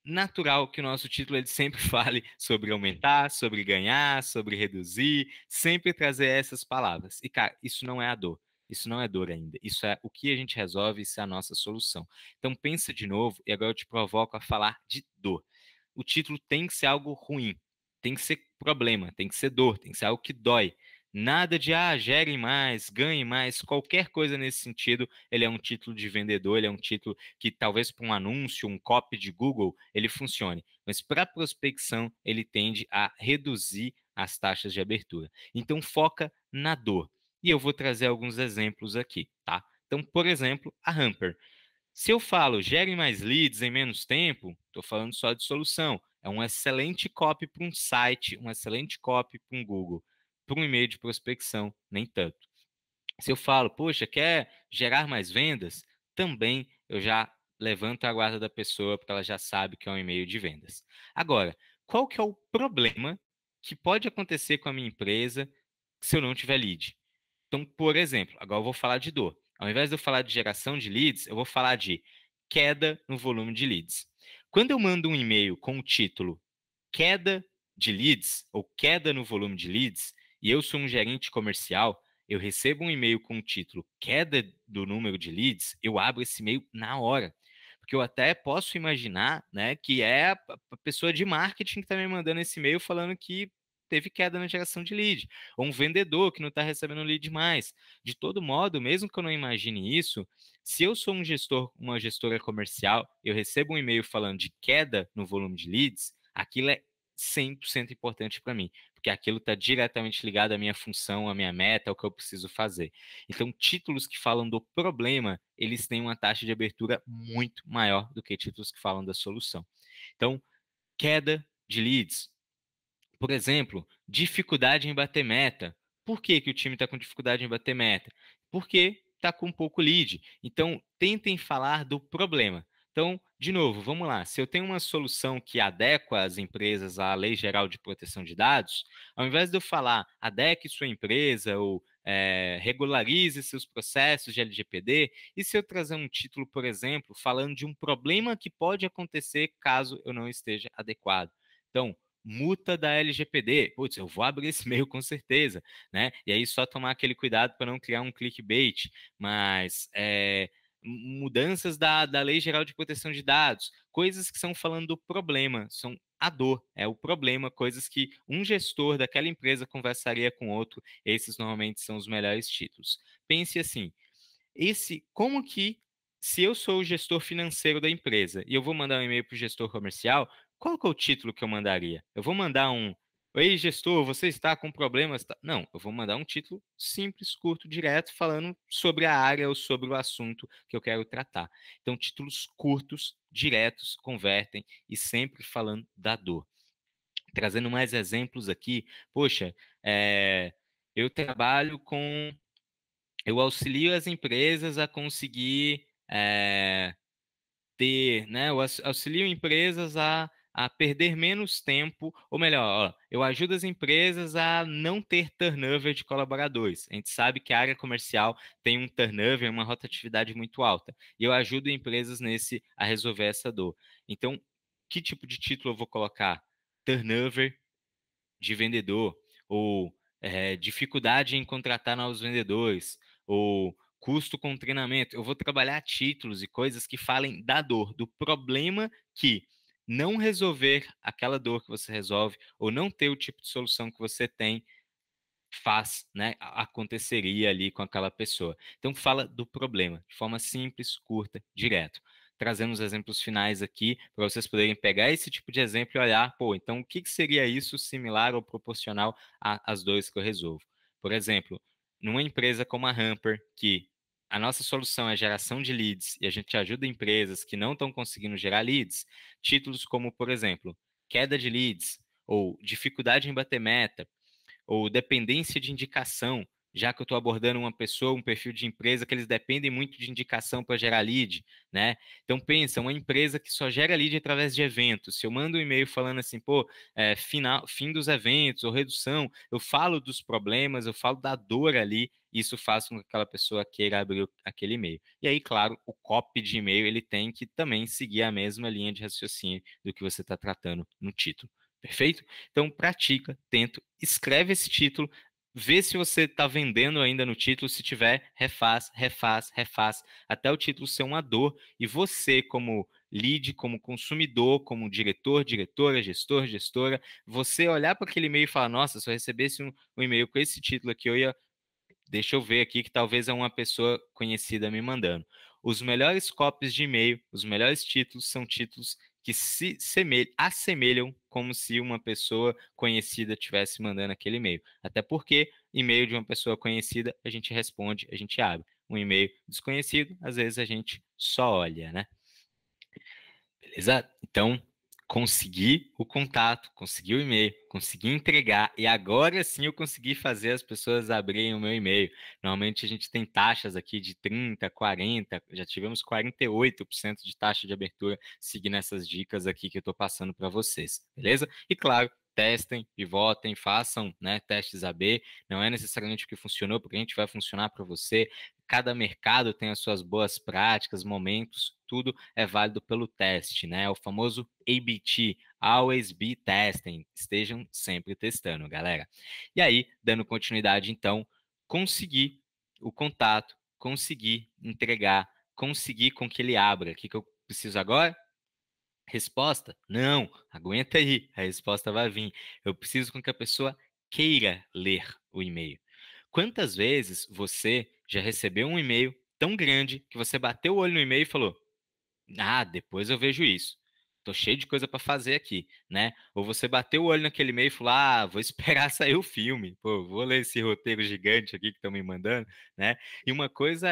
S1: natural que o nosso título ele sempre fale sobre aumentar, sobre ganhar, sobre reduzir, sempre trazer essas palavras. E, cara, isso não é a dor. Isso não é dor ainda. Isso é o que a gente resolve, isso é a nossa solução. Então pensa de novo e agora eu te provoco a falar de dor. O título tem que ser algo ruim, tem que ser problema, tem que ser dor, tem que ser algo que dói. Nada de, gere mais, ganhe mais, qualquer coisa nesse sentido, ele é um título de vendedor, ele é um título que talvez para um anúncio, um copy de Google, ele funcione. Mas para prospecção, ele tende a reduzir as taxas de abertura. Então, foca na dor. E eu vou trazer alguns exemplos aqui, tá? Então, por exemplo, a Hamper. Se eu falo gere mais leads em menos tempo, estou falando só de solução. É um excelente copy para um site, um excelente copy para um Google. Para um e-mail de prospecção, nem tanto. Se eu falo, poxa, quer gerar mais vendas? Também eu já levanto a guarda da pessoa, porque ela já sabe que é um e-mail de vendas. Agora, qual que é o problema que pode acontecer com a minha empresa se eu não tiver lead? Então, por exemplo, agora eu vou falar de dor. Ao invés de eu falar de geração de leads, eu vou falar de queda no volume de leads. Quando eu mando um e-mail com o título queda de leads ou queda no volume de leads, e eu sou um gerente comercial, eu recebo um e-mail com o título queda do número de leads, eu abro esse e-mail na hora. Porque eu até posso imaginar, né, que é a pessoa de marketing que está me mandando esse e-mail falando que teve queda na geração de lead, ou um vendedor que não está recebendo lead mais. De todo modo, mesmo que eu não imagine isso, se eu sou um gestor, uma gestora comercial, eu recebo um e-mail falando de queda no volume de leads, aquilo é 100% importante para mim, porque aquilo está diretamente ligado à minha função, à minha meta, ao que eu preciso fazer. Então, títulos que falam do problema, eles têm uma taxa de abertura muito maior do que títulos que falam da solução. Então, queda de leads. Por exemplo, dificuldade em bater meta. Por que, que o time está com dificuldade em bater meta? Porque está com pouco lead. Então, tentem falar do problema. Então, de novo, vamos lá. Se eu tenho uma solução que adequa as empresas à Lei Geral de Proteção de Dados, ao invés de eu falar adeque sua empresa ou regularize seus processos de LGPD, e se eu trazer um título, por exemplo, falando de um problema que pode acontecer caso eu não esteja adequado? Então, multa da LGPD. Putz, eu vou abrir esse e-mail com certeza, né? E aí só tomar aquele cuidado para não criar um clickbait, mas mudanças da Lei Geral de Proteção de Dados, coisas que são falando do problema, são a dor, é o problema, coisas que um gestor daquela empresa conversaria com outro, esses normalmente são os melhores títulos. Pense assim, como que, se eu sou o gestor financeiro da empresa e eu vou mandar um e-mail para o gestor comercial, qual que é o título que eu mandaria? Eu vou mandar um: Oi, gestor, você está com problemas? Não, eu vou mandar um título simples, curto, direto, falando sobre a área ou sobre o assunto que eu quero tratar. Então, títulos curtos, diretos, convertem e sempre falando da dor. Trazendo mais exemplos aqui, poxa, eu trabalho com eu auxilio as empresas a conseguir ter, né? Eu auxilio empresas a perder menos tempo, ou melhor, ó, eu ajudo as empresas a não ter turnover de colaboradores. A gente sabe que a área comercial tem um turnover, uma rotatividade muito alta, e eu ajudo empresas nesse a resolver essa dor. Então, que tipo de título eu vou colocar? Turnover de vendedor, ou dificuldade em contratar novos vendedores, ou custo com treinamento. Eu vou trabalhar títulos e coisas que falem da dor, do problema que não resolver aquela dor que você resolve, ou não ter o tipo de solução que você tem, faz, né, aconteceria ali com aquela pessoa. Então fala do problema, de forma simples, curta, direto. Trazendo os exemplos finais aqui, para vocês poderem pegar esse tipo de exemplo e olhar, pô, então o que seria isso similar ou proporcional às dores que eu resolvo? Por exemplo, numa empresa como a Hamper, que a nossa solução é geração de leads e a gente ajuda empresas que não estão conseguindo gerar leads, títulos como, por exemplo, queda de leads ou dificuldade em bater meta, ou dependência de indicação, já que eu estou abordando uma pessoa, um perfil de empresa que eles dependem muito de indicação para gerar lead, né? Então pensa, uma empresa que só gera lead através de eventos. Se eu mando um e-mail falando assim, pô, fim dos eventos ou redução, eu falo dos problemas, eu falo da dor ali, isso faz com que aquela pessoa queira abrir aquele e-mail. E aí, claro, o copy de e-mail ele tem que também seguir a mesma linha de raciocínio do que você está tratando no título. Perfeito? Então, pratica, tenta, escreve esse título, vê se você está vendendo ainda no título. Se tiver, refaz, refaz, refaz, até o título ser uma dor. E você, como lead, como consumidor, como diretor, diretora, gestor, gestora, você olhar para aquele e-mail e falar: nossa, se eu recebesse um e-mail com esse título aqui, eu ia. Deixa eu ver aqui que talvez é uma pessoa conhecida me mandando. Os melhores copies de e-mail, os melhores títulos são títulos que se assemelham como se uma pessoa conhecida estivesse mandando aquele e-mail. Até porque e-mail de uma pessoa conhecida a gente responde, a gente abre. Um e-mail desconhecido, às vezes a gente só olha, né? Beleza? Então, consegui o contato, consegui o e-mail, consegui entregar e agora sim eu consegui fazer as pessoas abrirem o meu e-mail. Normalmente a gente tem taxas aqui de 30, 40, já tivemos 48% de taxa de abertura seguindo essas dicas aqui que eu estou passando para vocês, beleza? E claro, testem, pivotem, façam, né, testes AB. Não é necessariamente o que funcionou, porque a gente vai funcionar para você. Cada mercado tem as suas boas práticas, momentos, tudo é válido pelo teste, né? O famoso ABT, Always Be Testing. Estejam sempre testando, galera. E aí, dando continuidade, então, conseguir o contato, conseguir entregar, conseguir com que ele abra. O que eu preciso agora? Resposta? Não, aguenta aí, a resposta vai vir. Eu preciso com que a pessoa queira ler o e-mail. Quantas vezes você já recebeu um e-mail tão grande que você bateu o olho no e-mail e falou: ah, depois eu vejo isso. tô cheio de coisa para fazer aqui, né? Ou você bateu o olho naquele e-mail e falou, ah, vou esperar sair o filme, pô, vou ler esse roteiro gigante aqui que estão me mandando, né? E uma coisa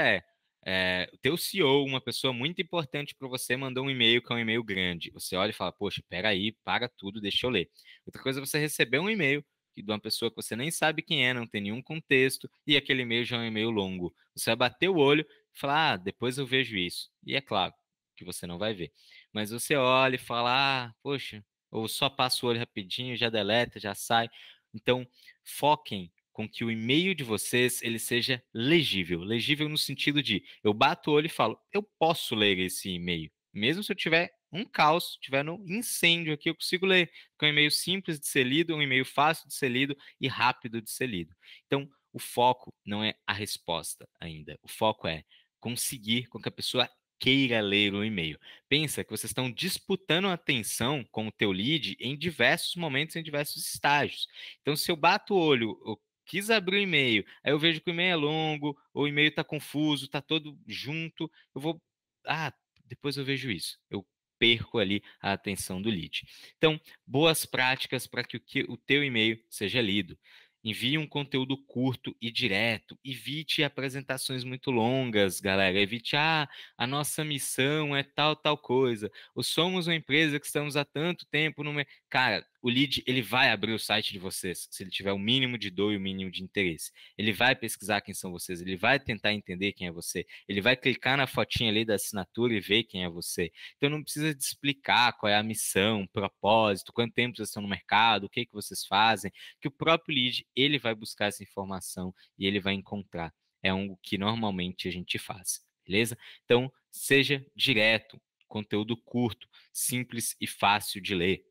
S1: o teu CEO, uma pessoa muito importante para você, mandou um e-mail que é um e-mail grande. Você olha e fala, poxa, peraí, para tudo, deixa eu ler. Outra coisa é você receber um e-mail de uma pessoa que você nem sabe quem é, não tem nenhum contexto, e aquele e-mail já é um e-mail longo. Você vai bater o olho e falar, ah, depois eu vejo isso. E é claro que você não vai ver. Mas você olha e fala, ah, poxa, ou só passa o olho rapidinho, já deleta, já sai. Então, foquem com que o e-mail de vocês ele seja legível. Legível no sentido de eu bato o olho e falo, eu posso ler esse e-mail. Mesmo se eu tiver um caos, tiver no incêndio aqui, eu consigo ler. Porque é um e-mail simples de ser lido, um e-mail fácil de ser lido e rápido de ser lido. Então, o foco não é a resposta ainda. O foco é conseguir com que a pessoa queira ler o e-mail. Pensa que vocês estão disputando a atenção com o teu lead em diversos momentos, em diversos estágios. Então, se eu bato o olho, eu quis abrir o e-mail, aí eu vejo que o e-mail é longo, ou o e-mail está confuso, está todo junto, eu vou, ah, depois eu vejo isso. Eu perco ali a atenção do lead. Então, boas práticas para que o teu e-mail seja lido. Envie um conteúdo curto e direto. Evite apresentações muito longas, galera. Evite, a nossa missão é tal, tal coisa. Ou somos uma empresa que estamos há tanto tempo no mercado. Cara, o lead, ele vai abrir o site de vocês, se ele tiver o mínimo de dor e o mínimo de interesse. Ele vai pesquisar quem são vocês, ele vai tentar entender quem é você, ele vai clicar na fotinha ali da assinatura e ver quem é você. Então não precisa de explicar qual é a missão, propósito, quanto tempo vocês estão no mercado, o que que vocês fazem, que o próprio lead, ele vai buscar essa informação e ele vai encontrar. É algo que normalmente a gente faz, beleza? Então, seja direto, conteúdo curto, simples e fácil de ler.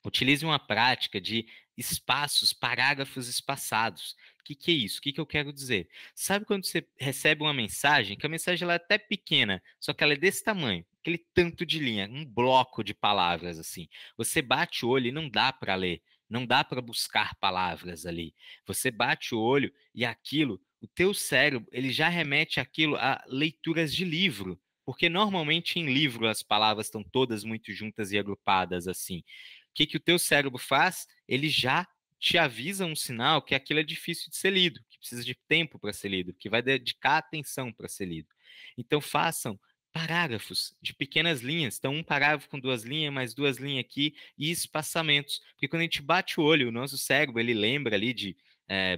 S1: Utilize uma prática de espaços, parágrafos espaçados. O que é isso? O que eu quero dizer? Sabe quando você recebe uma mensagem, que a mensagem ela é até pequena, só que ela é desse tamanho, aquele tanto de linha, um bloco de palavras assim. Você bate o olho e não dá para ler, não dá para buscar palavras ali. Você bate o olho e aquilo, o teu cérebro, ele já remete aquilo a leituras de livro. Porque normalmente em livro as palavras estão todas muito juntas e agrupadas assim. O que o teu cérebro faz? Ele já te avisa um sinal que aquilo é difícil de ser lido, que precisa de tempo para ser lido, que vai dedicar atenção para ser lido. Então façam parágrafos de pequenas linhas. Então, um parágrafo com duas linhas, mais duas linhas aqui, e espaçamentos. Porque quando a gente bate o olho, o nosso cérebro ele lembra ali de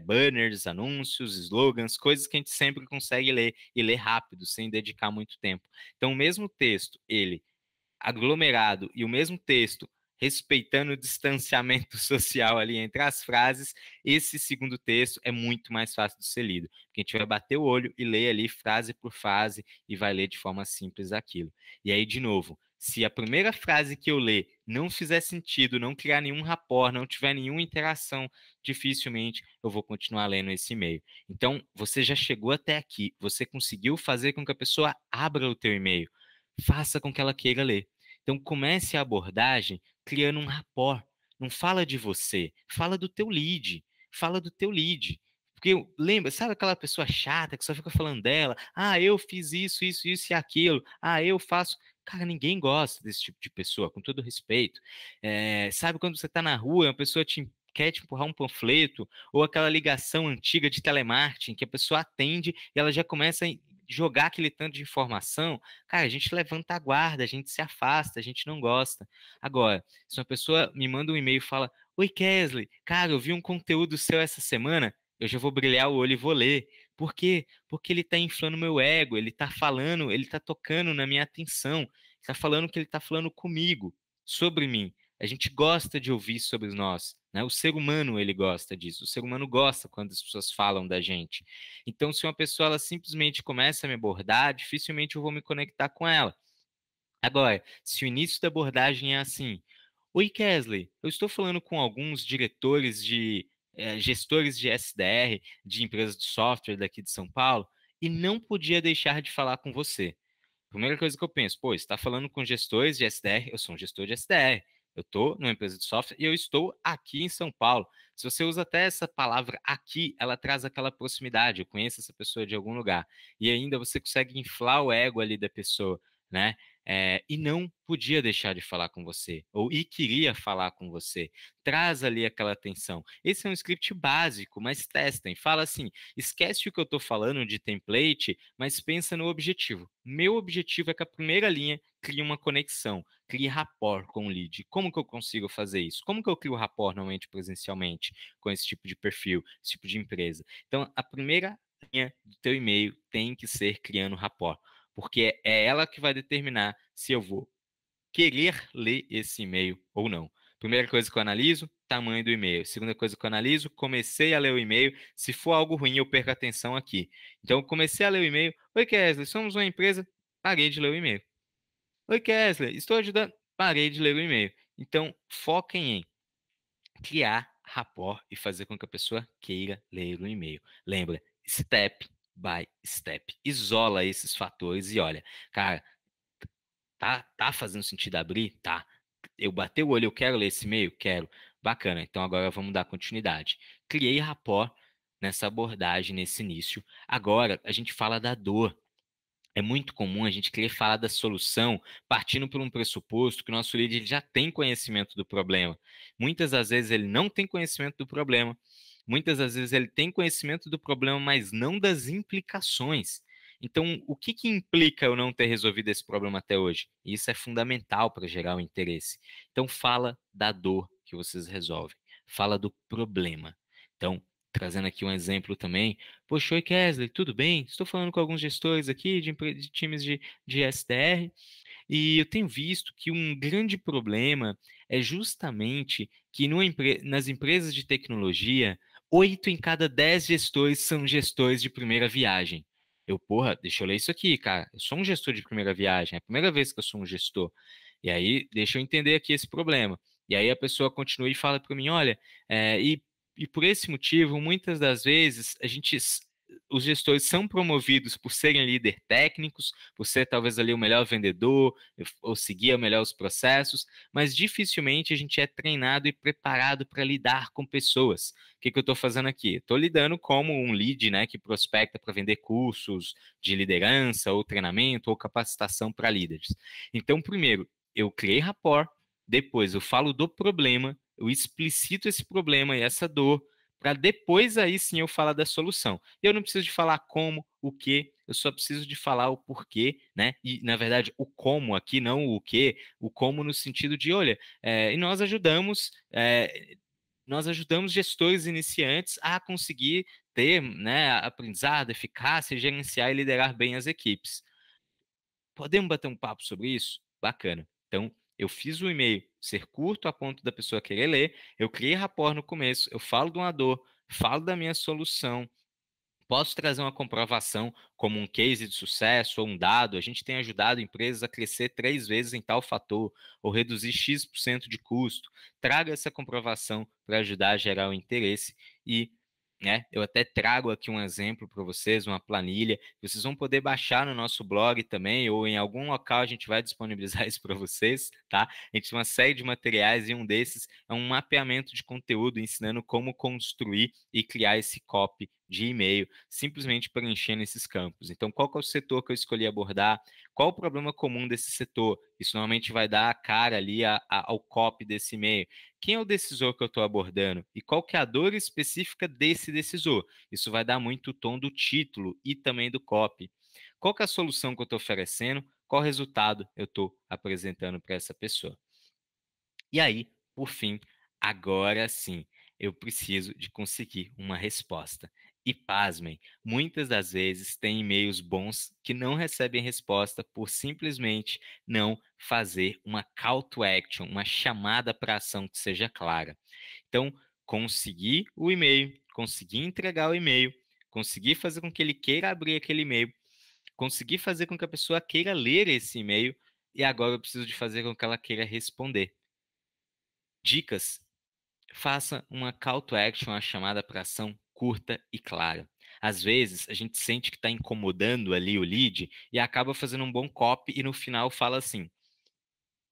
S1: banners, anúncios, slogans, coisas que a gente sempre consegue ler e ler rápido, sem dedicar muito tempo. Então, o mesmo texto, ele aglomerado e o mesmo texto, respeitando o distanciamento social ali entre as frases, esse segundo texto é muito mais fácil de ser lido. Porque a gente vai bater o olho e ler ali frase por frase e vai ler de forma simples aquilo. E aí, de novo, se a primeira frase que eu ler não fizer sentido, não criar nenhum rapport, não tiver nenhuma interação, dificilmente eu vou continuar lendo esse e-mail. Então, você já chegou até aqui, você conseguiu fazer com que a pessoa abra o teu e-mail. Faça com que ela queira ler. Então, comece a abordagem criando um rapport. Não fala de você, fala do teu lead. Fala do teu lead. Porque lembra, sabe aquela pessoa chata que só fica falando dela? Ah, eu fiz isso, isso, isso e aquilo. Ah, eu faço. Cara, ninguém gosta desse tipo de pessoa, com todo respeito. Sabe quando você está na rua e uma pessoa quer te empurrar um panfleto, ou aquela ligação antiga de telemarketing que a pessoa atende e ela já começa a jogar aquele tanto de informação, cara, a gente levanta a guarda, a gente se afasta, a gente não gosta. Agora, se uma pessoa me manda um e-mail e fala: Oi, Kesley, cara, eu vi um conteúdo seu essa semana, eu já vou brilhar o olho e vou ler. Por quê? Porque ele está inflando meu ego, ele está falando, ele está tocando na minha atenção, está falando que ele está falando comigo, sobre mim. A gente gosta de ouvir sobre nós, né? O ser humano, ele gosta disso. O ser humano gosta quando as pessoas falam da gente. Então, se uma pessoa ela simplesmente começa a me abordar, dificilmente eu vou me conectar com ela. Agora, se o início da abordagem é assim: Oi, Kesley, eu estou falando com alguns diretores gestores de SDR de empresas de software daqui de São Paulo e não podia deixar de falar com você. Primeira coisa que eu penso, pô, está falando com gestores de SDR, eu sou um gestor de SDR. Eu estou numa empresa de software e eu estou aqui em São Paulo. Se você usa até essa palavra aqui, ela traz aquela proximidade. Eu conheço essa pessoa de algum lugar. E ainda você consegue inflar o ego ali da pessoa, né? e não podia deixar de falar com você, e queria falar com você. Traz ali aquela atenção. Esse é um script básico, mas testem. Fala assim: esquece o que eu estou falando de template, mas pensa no objetivo. Meu objetivo é que a primeira linha crie uma conexão, crie rapport com o lead. Como que eu consigo fazer isso? Como que eu crio rapport normalmente presencialmente com esse tipo de perfil, esse tipo de empresa? Então, a primeira linha do teu e-mail tem que ser criando rapport, porque é ela que vai determinar se eu vou querer ler esse e-mail ou não. Primeira coisa que eu analiso, tamanho do e-mail. Segunda coisa que eu analiso, comecei a ler o e-mail. Se for algo ruim, eu perco a atenção aqui. Então, eu comecei a ler o e-mail. Oi, Kesley, somos uma empresa. Parei de ler o e-mail. Oi, Kesley, estou ajudando. Parei de ler o e-mail. Então, foquem em criar rapport e fazer com que a pessoa queira ler o e-mail. Lembra, step by step. Isola esses fatores e olha, cara, tá fazendo sentido abrir? Tá. Eu bati o olho, eu quero ler esse e-mail? Quero. Bacana, então agora vamos dar continuidade. Criei rapport nessa abordagem, nesse início. Agora a gente fala da dor. É muito comum a gente querer falar da solução partindo por um pressuposto que o nosso líder já tem conhecimento do problema. Muitas das vezes ele não tem conhecimento do problema, muitas das vezes ele tem conhecimento do problema, mas não das implicações. Então, o que implica eu não ter resolvido esse problema até hoje? Isso é fundamental para gerar o interesse. Então, fala da dor que vocês resolvem, fala do problema. Então, trazendo aqui um exemplo também. Poxa, oi Kesley, tudo bem? Estou falando com alguns gestores aqui de times de SDR e eu tenho visto que um grande problema é justamente que nas empresas de tecnologia, 8 em cada 10 gestores são gestores de primeira viagem. Porra, deixa eu ler isso aqui, cara. Eu sou um gestor de primeira viagem, é a primeira vez que eu sou um gestor. E aí, deixa eu entender aqui esse problema. E aí a pessoa continua e fala para mim, olha, e por esse motivo, muitas das vezes, os gestores são promovidos por serem líder técnicos, por ser talvez ali o melhor vendedor, ou seguir melhor os processos, mas dificilmente a gente é treinado e preparado para lidar com pessoas. O que eu estou fazendo aqui? Estou lidando como um lead, né, que prospecta para vender cursos de liderança, ou treinamento, ou capacitação para líderes. Então, primeiro, eu criei rapport, depois eu falo do problema, eu explicito esse problema e essa dor, para depois aí sim eu falar da solução. Eu não preciso de falar como, o que, eu só preciso de falar o porquê, né? E, na verdade, o como aqui, não o que, o como no sentido de, olha, e nós ajudamos gestores iniciantes a conseguir ter, né, aprendizado, eficácia, gerenciar e liderar bem as equipes. Podemos bater um papo sobre isso? Bacana. Então, eu fiz o e-mail ser curto a ponto da pessoa querer ler, eu criei rapport no começo, eu falo de uma dor, falo da minha solução, posso trazer uma comprovação como um case de sucesso ou um dado. A gente tem ajudado empresas a crescer 3 vezes em tal fator ou reduzir X% de custo. Traga essa comprovação para ajudar a gerar o interesse e eu até trago aqui um exemplo para vocês, uma planilha. Vocês vão poder baixar no nosso blog também, ou em algum local a gente vai disponibilizar isso para vocês, tá? A gente tem uma série de materiais e um desses é um mapeamento de conteúdo ensinando como construir e criar esse copy de e-mail, simplesmente preenchendo esses campos. Então, qual que é o setor que eu escolhi abordar? Qual o problema comum desse setor? Isso normalmente vai dar a cara ali ao copy desse e-mail. Quem é o decisor que eu estou abordando? E qual que é a dor específica desse decisor? Isso vai dar muito o tom do título e também do copy. Qual que é a solução que eu estou oferecendo? Qual resultado eu estou apresentando para essa pessoa? E aí, por fim, agora sim, eu preciso de conseguir uma resposta. E pasmem, muitas das vezes tem e-mails bons que não recebem resposta por simplesmente não fazer uma call to action, uma chamada para ação que seja clara. Então, conseguir o e-mail, conseguir entregar o e-mail, conseguir fazer com que ele queira abrir aquele e-mail, conseguir fazer com que a pessoa queira ler esse e-mail, e agora eu preciso de fazer com que ela queira responder. Dicas: faça uma call to action, uma chamada para ação curta e clara. Às vezes, a gente sente que está incomodando ali o lead e acaba fazendo um bom copy e no final fala assim: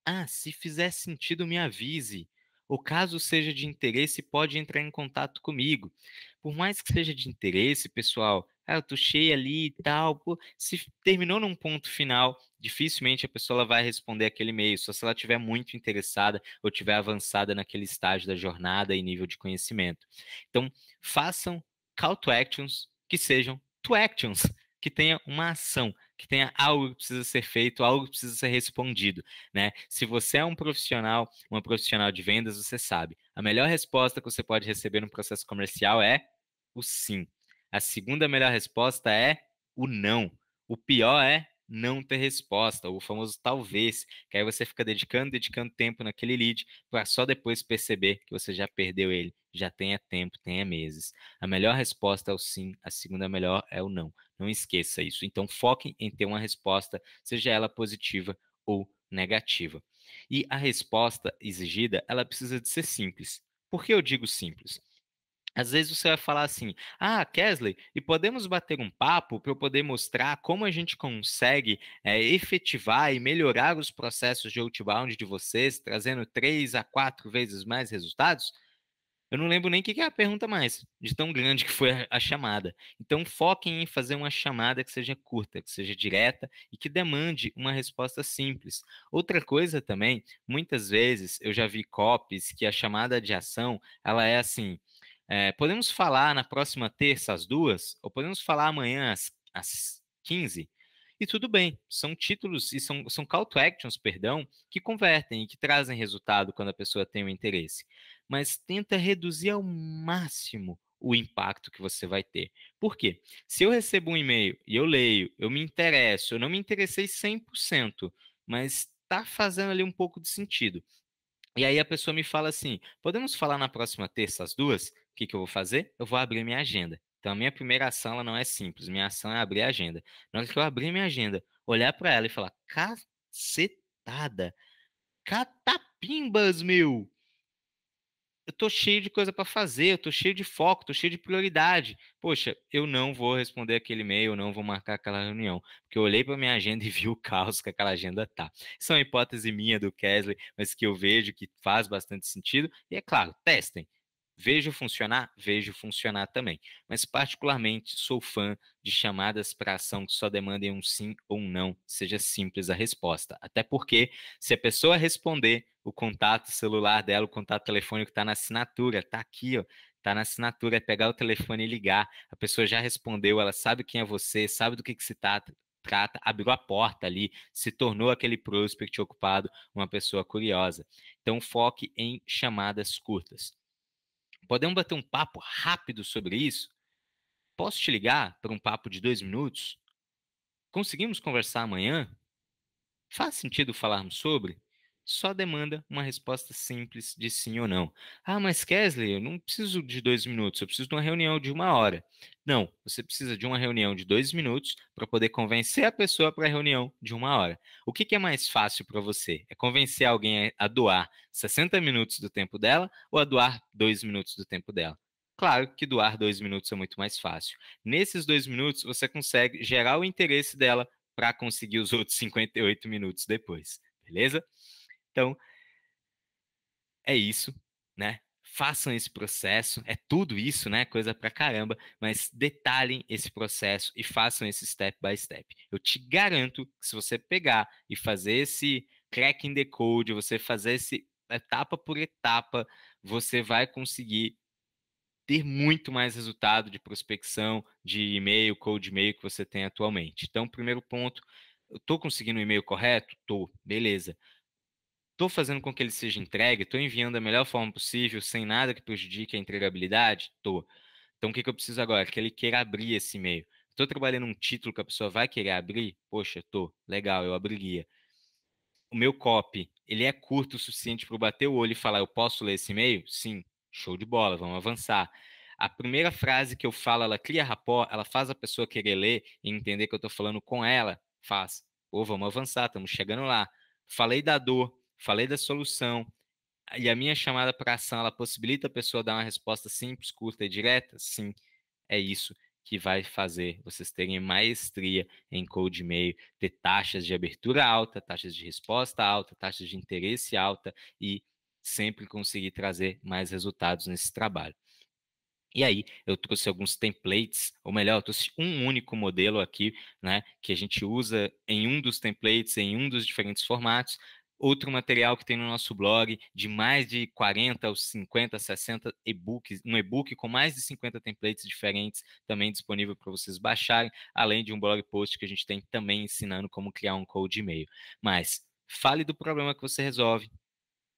S1: ah, se fizer sentido, me avise. Ou caso seja de interesse, pode entrar em contato comigo. Por mais que seja de interesse, pessoal, eu tô cheio ali e tal. Pô, se terminou num ponto final, dificilmente a pessoa ela vai responder aquele e-mail, só se ela estiver muito interessada ou estiver avançada naquele estágio da jornada e nível de conhecimento. Então, façam call to actions que sejam to actions, que tenha uma ação, que tenha algo que precisa ser feito, algo que precisa ser respondido, né? Se você é um profissional, uma profissional de vendas, você sabe, a melhor resposta que você pode receber no processo comercial é o sim. A segunda melhor resposta é o não. O pior é não ter resposta, o famoso talvez, que aí você fica dedicando tempo naquele lead para só depois perceber que você já perdeu ele, já tenha tempo, tenha meses. A melhor resposta é o sim, a segunda melhor é o não. Não esqueça isso. Então foquem em ter uma resposta, seja ela positiva ou negativa. E a resposta exigida, ela precisa de ser simples. Por que eu digo simples? Às vezes você vai falar assim: ah, Kesley, e podemos bater um papo para eu poder mostrar como a gente consegue efetivar e melhorar os processos de outbound de vocês, trazendo 3 a 4 vezes mais resultados? Eu não lembro nem o que é a pergunta mais, de tão grande que foi a chamada. Então, foquem em fazer uma chamada que seja curta, que seja direta e que demande uma resposta simples. Outra coisa também, muitas vezes eu já vi copies que a chamada de ação, ela é assim, podemos falar na próxima terça às 2, ou podemos falar amanhã às 15? E tudo bem, são títulos e são call to actions, perdão, que convertem e que trazem resultado quando a pessoa tem o interesse, mas tenta reduzir ao máximo o impacto que você vai ter. Por quê? Se eu recebo um e-mail e eu leio, eu me interesso, eu não me interessei 100%, mas está fazendo ali um pouco de sentido. E aí a pessoa me fala assim: podemos falar na próxima terça às 2? O que que eu vou fazer? Eu vou abrir minha agenda. Então a minha primeira ação ela não é simples, minha ação é abrir a agenda. Na hora que eu abrir minha agenda, olhar para ela e falar: cacetada, catapimbas, meu! Eu tô cheio de coisa para fazer, eu tô cheio de foco, tô cheio de prioridade. Poxa, eu não vou responder aquele e-mail, eu não vou marcar aquela reunião, porque eu olhei para minha agenda e vi o caos que aquela agenda tá. Isso é uma hipótese minha do Kesley, mas que eu vejo que faz bastante sentido. E é claro, testem. Vejo funcionar também. Mas, particularmente, sou fã de chamadas para ação que só demandem um sim ou um não, seja simples a resposta. Até porque, se a pessoa responder, o contato celular dela, o contato telefônico está na assinatura, está aqui, ó, está na assinatura, é pegar o telefone e ligar. A pessoa já respondeu, ela sabe quem é você, sabe do que se trata, abriu a porta ali, se tornou aquele prospect ocupado, uma pessoa curiosa. Então, foque em chamadas curtas. Podemos bater um papo rápido sobre isso? Posso te ligar para um papo de 2 minutos? Conseguimos conversar amanhã? Faz sentido falarmos sobre? Só demanda uma resposta simples de sim ou não. Ah, mas Kesley, eu não preciso de 2 minutos, eu preciso de uma reunião de 1 hora. Não, você precisa de uma reunião de 2 minutos para poder convencer a pessoa para a reunião de 1 hora. O que é mais fácil para você? É convencer alguém a doar 60 minutos do tempo dela ou a doar 2 minutos do tempo dela? Claro que doar 2 minutos é muito mais fácil. Nesses 2 minutos, você consegue gerar o interesse dela para conseguir os outros 58 minutos depois, beleza? Então, é isso, né? Façam esse processo, é tudo isso, né? Coisa pra caramba, mas detalhem esse processo e façam esse step by step. Eu te garanto que se você pegar e fazer esse cracking the code, você fazer esse etapa por etapa, você vai conseguir ter muito mais resultado de prospecção, de e-mail, cold e-mail que você tem atualmente. Então, primeiro ponto, eu estou conseguindo o e-mail correto? Estou, beleza. Estou fazendo com que ele seja entregue? Estou enviando da melhor forma possível, sem nada que prejudique a entregabilidade? Estou. Então, o que que eu preciso agora? Que ele queira abrir esse e-mail. Estou trabalhando um título que a pessoa vai querer abrir? Poxa, estou. Legal, eu abriria. O meu copy, ele é curto o suficiente para eu bater o olho e falar, eu posso ler esse e-mail? Sim. Show de bola, vamos avançar. A primeira frase que eu falo, ela cria rapport, ela faz a pessoa querer ler e entender que eu estou falando com ela. Faz. Pô, vamos avançar, estamos chegando lá. Falei da dor, falei da solução, e a minha chamada para ação, ela possibilita a pessoa dar uma resposta simples, curta e direta? Sim, é isso que vai fazer vocês terem maestria em cold e-mail, ter taxas de abertura alta, taxas de resposta alta, taxas de interesse alta e sempre conseguir trazer mais resultados nesse trabalho. E aí, eu trouxe alguns templates, ou melhor, eu trouxe um único modelo aqui, né, que a gente usa em um dos templates, em um dos diferentes formatos. Outro material que tem no nosso blog, de mais de 40 ou 50, 60 e-books, um e-book com mais de 50 templates diferentes, também disponível para vocês baixarem, além de um blog post que a gente tem também ensinando como criar um cold e-mail. Mas fale do problema que você resolve,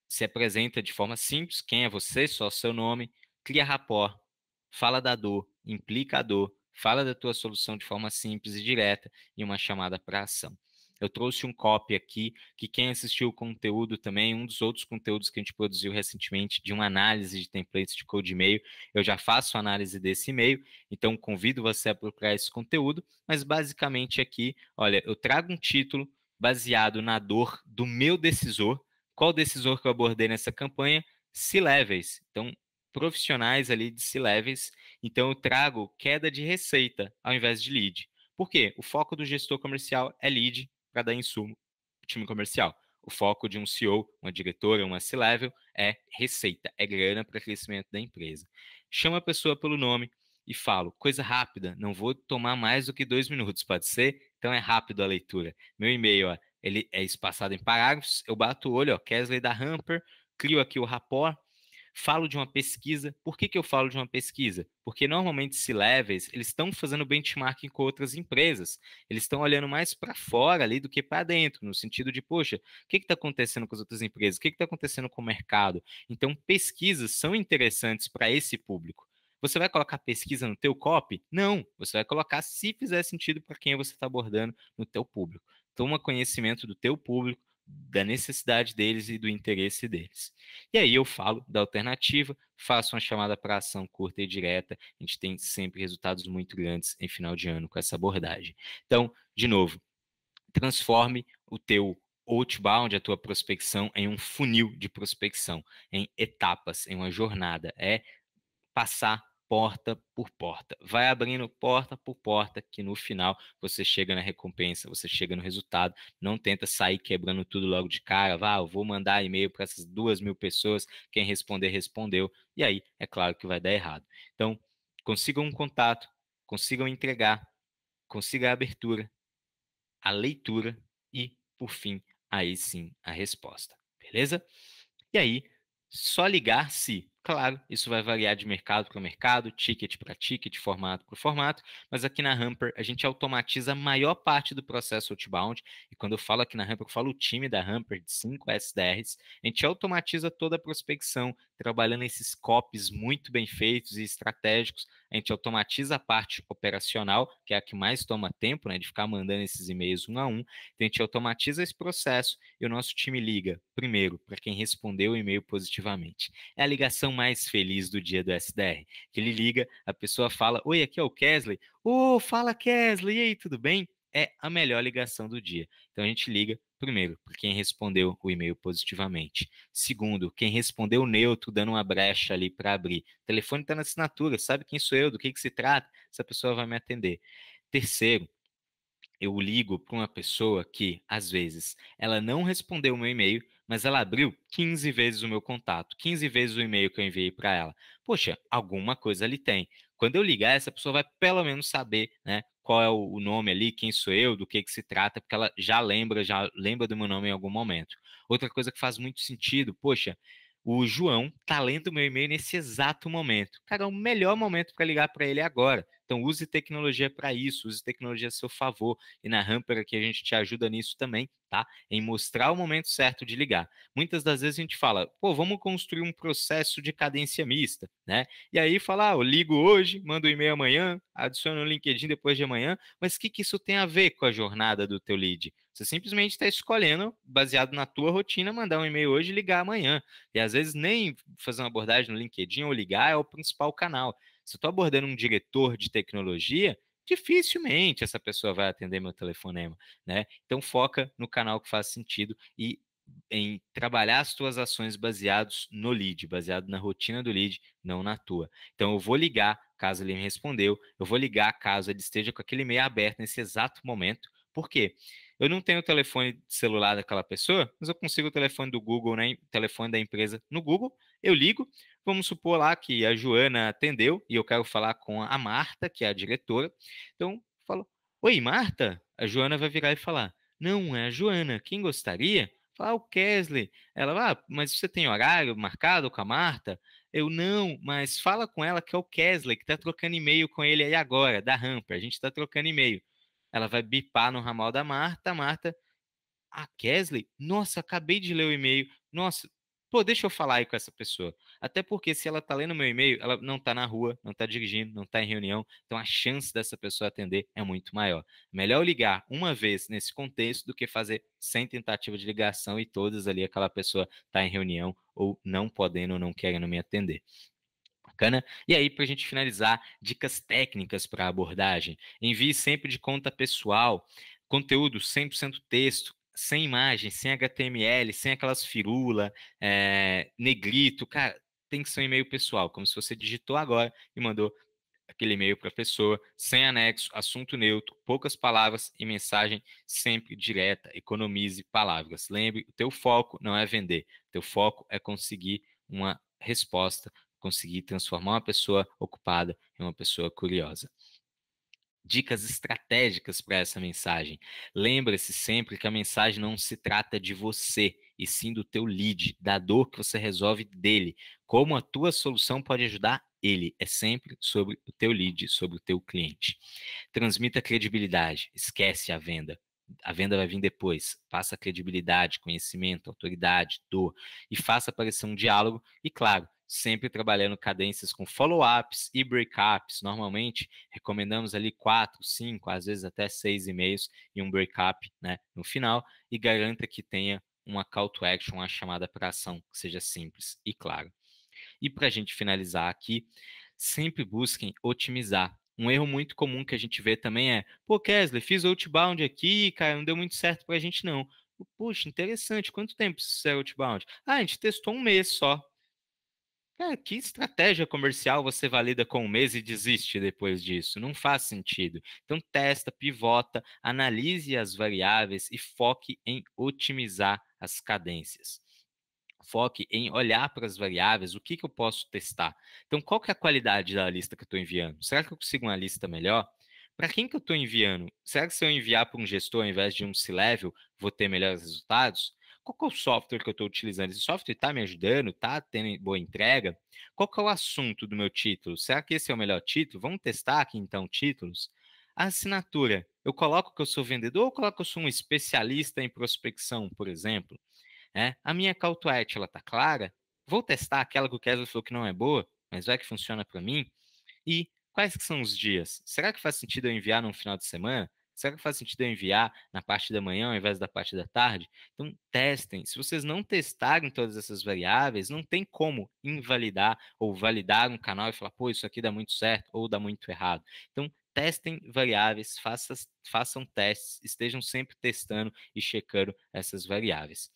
S1: se apresenta de forma simples, quem é você, só o seu nome, cria rapport, fala da dor, implica a dor, fala da tua solução de forma simples e direta e uma chamada para ação. Eu trouxe um copy aqui, que quem assistiu o conteúdo também, um dos outros conteúdos que a gente produziu recentemente, de uma análise de templates de code e-mail, eu já faço análise desse e-mail, então convido você a procurar esse conteúdo, mas basicamente aqui, olha, eu trago um título baseado na dor do meu decisor. Qual decisor que eu abordei nessa campanha? C-levels. Então, profissionais ali de C-levels. Então, eu trago queda de receita ao invés de lead. Por quê? O foco do gestor comercial é lead para dar insumo para o time comercial. O foco de um CEO, uma diretora, uma C-level é receita, é grana para crescimento da empresa. Chama a pessoa pelo nome e falo, coisa rápida, não vou tomar mais do que 2 minutos, pode ser? Então é rápido a leitura. Meu e-mail, ó, ele é espaçado em parágrafos, eu bato o olho, ó, Kesley da Hamper, crio aqui o rapport, falo de uma pesquisa. Por que eu falo de uma pesquisa? Porque normalmente C-levels, eles estão fazendo benchmarking com outras empresas. Eles estão olhando mais para fora ali do que para dentro, no sentido de, poxa, o que está acontecendo com as outras empresas? O que está acontecendo com o mercado? Então, pesquisas são interessantes para esse público. Você vai colocar pesquisa no teu copy? Não, você vai colocar se fizer sentido para quem você está abordando no teu público. Toma conhecimento do teu público, da necessidade deles e do interesse deles. E aí eu falo da alternativa, faço uma chamada para ação curta e direta. A gente tem sempre resultados muito grandes em final de ano com essa abordagem. Então, de novo, transforme o teu outbound, a tua prospecção, em um funil de prospecção, em etapas, em uma jornada. É passar porta por porta. Vai abrindo porta por porta, que no final você chega na recompensa, você chega no resultado. Não tenta sair quebrando tudo logo de cara. Vá, eu vou mandar e-mail para essas 2.000 pessoas, quem responder, respondeu. E aí, é claro que vai dar errado. Então, consigam um contato, consigam entregar, consiga a abertura, a leitura e, por fim, aí sim a resposta. Beleza? E aí, só ligar se, claro, isso vai variar de mercado para mercado, ticket para ticket, formato para formato, mas aqui na Hamper a gente automatiza a maior parte do processo outbound, e quando eu falo aqui na Hamper, eu falo o time da Hamper de 5 SDRs, a gente automatiza toda a prospecção, trabalhando esses copies muito bem feitos e estratégicos, a gente automatiza a parte operacional, que é a que mais toma tempo, né, de ficar mandando esses e-mails um a um, então a gente automatiza esse processo e o nosso time liga, primeiro, para quem respondeu o e-mail positivamente. É a ligação mais feliz do dia do SDR, que ele liga, a pessoa fala, oi, aqui é o Kesley. Ô, fala Kesley, e aí, tudo bem? É a melhor ligação do dia. Então a gente liga, primeiro, para quem respondeu o e-mail positivamente. Segundo, quem respondeu neutro, dando uma brecha ali para abrir. O telefone está na assinatura, sabe quem sou eu, do que se trata? Essa pessoa vai me atender. Terceiro, eu ligo para uma pessoa que, às vezes, ela não respondeu o meu e-mail, mas ela abriu 15 vezes o meu contato, 15 vezes o e-mail que eu enviei para ela. Poxa, alguma coisa ali tem. Quando eu ligar, essa pessoa vai pelo menos saber, né, qual é o nome ali, quem sou eu, do que se trata, porque ela já lembra do meu nome em algum momento. Outra coisa que faz muito sentido, poxa, o João tá lendo o meu e-mail nesse exato momento. Cara, o melhor momento para ligar para ele é agora. Então use tecnologia para isso, use tecnologia a seu favor. E na Hamper aqui a gente te ajuda nisso também, tá? Em mostrar o momento certo de ligar. Muitas das vezes a gente fala, pô, vamos construir um processo de cadência mista, né? E aí fala, eu ligo hoje, mando um e-mail amanhã, adiciono o LinkedIn depois de amanhã, mas o que isso tem a ver com a jornada do teu lead? Você simplesmente está escolhendo, baseado na tua rotina, mandar um e-mail hoje e ligar amanhã. E às vezes nem fazer uma abordagem no LinkedIn ou ligar é o principal canal. Se eu estou abordando um diretor de tecnologia, dificilmente essa pessoa vai atender meu telefonema, né? Então foca no canal que faz sentido e em trabalhar as tuas ações baseados no lead, baseado na rotina do lead, não na tua. Então eu vou ligar caso ele me respondeu, eu vou ligar caso ele esteja com aquele e-mail aberto nesse exato momento. Por quê? Eu não tenho o telefone celular daquela pessoa, mas eu consigo o telefone do Google, né? O telefone da empresa no Google, eu ligo, vamos supor lá que a Joana atendeu e eu quero falar com a Marta, que é a diretora. Então, falo, oi, Marta? A Joana vai virar e falar, não, é a Joana, quem gostaria? Fala, o Kesley. Ela, mas você tem horário marcado com a Marta? Eu, não, mas fala com ela que é o Kesley, que tá trocando e-mail com ele aí agora, da Hamper, a gente tá trocando e-mail. Ela vai bipar no ramal da Marta, a Marta, a Kesley? Nossa, acabei de ler o e-mail. Nossa, pô, deixa eu falar aí com essa pessoa. Até porque se ela tá lendo meu e-mail, ela não tá na rua, não tá dirigindo, não tá em reunião, então a chance dessa pessoa atender é muito maior. Melhor eu ligar uma vez nesse contexto do que fazer 100 tentativas de ligação e todas ali aquela pessoa tá em reunião ou não podendo ou não querendo me atender. Bacana? E aí, para a gente finalizar, dicas técnicas para abordagem. Envie sempre de conta pessoal, conteúdo 100% texto, sem imagem, sem HTML, sem aquelas firula, negrito. Cara, tem que ser um e-mail pessoal, como se você digitou agora e mandou aquele e-mail para a pessoa, sem anexo, assunto neutro, poucas palavras e mensagem sempre direta. Economize palavras. Lembre, o teu foco não é vender, o teu foco é conseguir uma resposta, conseguir transformar uma pessoa ocupada em uma pessoa curiosa. Dicas estratégicas para essa mensagem. Lembre-se sempre que a mensagem não se trata de você, e sim do teu lead, da dor que você resolve dele. Como a tua solução pode ajudar ele. É sempre sobre o teu lead, sobre o teu cliente. Transmita credibilidade. Esquece a venda. A venda vai vir depois. Faça credibilidade, conhecimento, autoridade, dor. E faça aparecer um diálogo. E, claro, sempre trabalhando cadências com follow-ups e breakups. Normalmente, recomendamos ali 4, 5, às vezes até 6 e-mails e um breakup, né, no final. E garanta que tenha uma call to action, uma chamada para ação, que seja simples e claro. E para a gente finalizar aqui, sempre busquem otimizar. Um erro muito comum que a gente vê também é, pô, Kesley, fiz outbound aqui, cara, não deu muito certo para a gente não. Puxa, interessante, quanto tempo você é outbound? Ah, a gente testou um mês só. Cara, que estratégia comercial você valida com um mês e desiste depois disso? Não faz sentido. Então, testa, pivota, analise as variáveis e foque em otimizar as cadências. Foque em olhar para as variáveis, o que, que eu posso testar. Então, qual que é a qualidade da lista que eu estou enviando? Será que eu consigo uma lista melhor? Para quem que eu estou enviando? Será que se eu enviar para um gestor ao invés de um C-Level, vou ter melhores resultados? Qual que é o software que eu estou utilizando? Esse software está me ajudando? Está tendo boa entrega? Qual que é o assunto do meu título? Será que esse é o melhor título? Vamos testar aqui então títulos? A assinatura. Eu coloco que eu sou vendedor ou coloco que eu sou um especialista em prospecção, por exemplo? A minha call to action, ela tá clara? Vou testar aquela que o Kessler falou que não é boa, mas vai que funciona para mim? E quais que são os dias? Será que faz sentido eu enviar num final de semana? Será que faz sentido eu enviar na parte da manhã ao invés da parte da tarde? Então, testem. Se vocês não testarem todas essas variáveis, não tem como invalidar ou validar um canal e falar, pô, isso aqui dá muito certo ou dá muito errado. Então, testem variáveis, façam testes, estejam sempre testando e checando essas variáveis.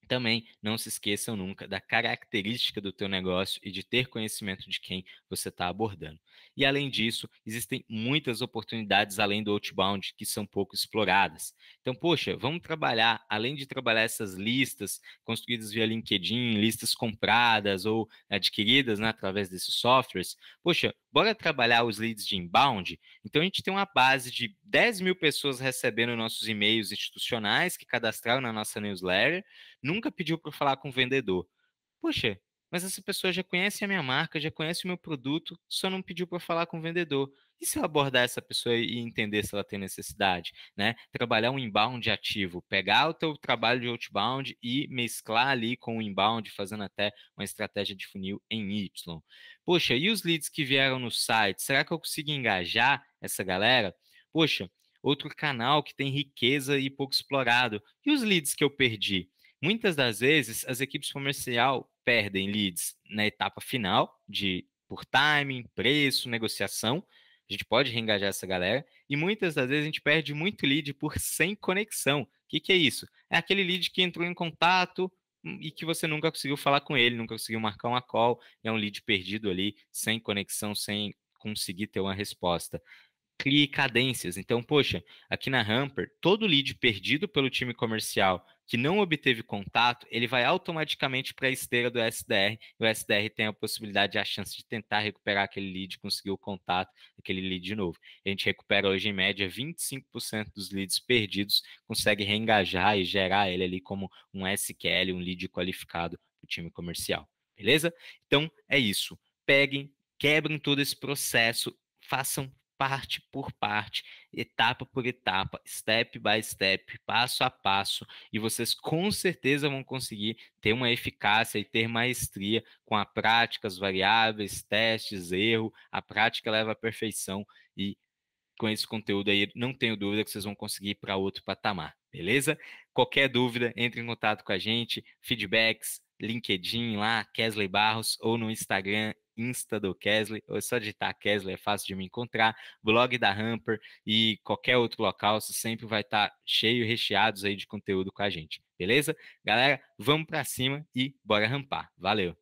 S1: Também não se esqueçam nunca da característica do teu negócio e de ter conhecimento de quem você está abordando. E além disso, existem muitas oportunidades além do outbound que são pouco exploradas. Então, poxa, vamos trabalhar, além de trabalhar essas listas construídas via LinkedIn, listas compradas ou adquiridas, né, através desses softwares, poxa, bora trabalhar os leads de inbound? Então, a gente tem uma base de 10 mil pessoas recebendo nossos e-mails institucionais que cadastraram na nossa newsletter, nunca pediu para falar com o vendedor. Poxa, mas essa pessoa já conhece a minha marca, já conhece o meu produto, só não pediu para falar com o vendedor. E se eu abordar essa pessoa e entender se ela tem necessidade, né? Trabalhar um inbound ativo, pegar o teu trabalho de outbound e mesclar ali com o inbound, fazendo até uma estratégia de funil em Y. Poxa, e os leads que vieram no site? Será que eu consigo engajar essa galera? Poxa, outro canal que tem riqueza e pouco explorado. E os leads que eu perdi? Muitas das vezes, as equipes comercial perdem leads na etapa final, por timing, preço, negociação. A gente pode reengajar essa galera. E muitas das vezes a gente perde muito lead por sem conexão. O que é isso? É aquele lead que entrou em contato e que você nunca conseguiu falar com ele, nunca conseguiu marcar uma call. É um lead perdido ali, sem conexão, sem conseguir ter uma resposta. Crie cadências. Então, poxa, aqui na Hamper, todo lead perdido pelo time comercial que não obteve contato, ele vai automaticamente para a esteira do SDR, e o SDR tem a possibilidade, a chance de tentar recuperar aquele lead, conseguir o contato, aquele lead de novo. A gente recupera hoje, em média, 25% dos leads perdidos, consegue reengajar e gerar ele ali como um SQL, um lead qualificado para o time comercial, beleza? Então, é isso. Peguem, quebrem todo esse processo, façam parte por parte, etapa por etapa, step by step, passo a passo, e vocês com certeza vão conseguir ter uma eficácia e ter maestria com a prática, as variáveis, testes, erro. A prática leva à perfeição e com esse conteúdo aí, não tenho dúvida que vocês vão conseguir ir para outro patamar, beleza? Qualquer dúvida, entre em contato com a gente, feedbacks, LinkedIn lá, Kesley Barros, ou no Instagram, Insta do Kesley, ou é só digitar Kesley, é fácil de me encontrar, blog da Hamper e qualquer outro local, você sempre vai estar cheio, recheados aí de conteúdo com a gente, beleza? Galera, vamos para cima e bora rampar. Valeu!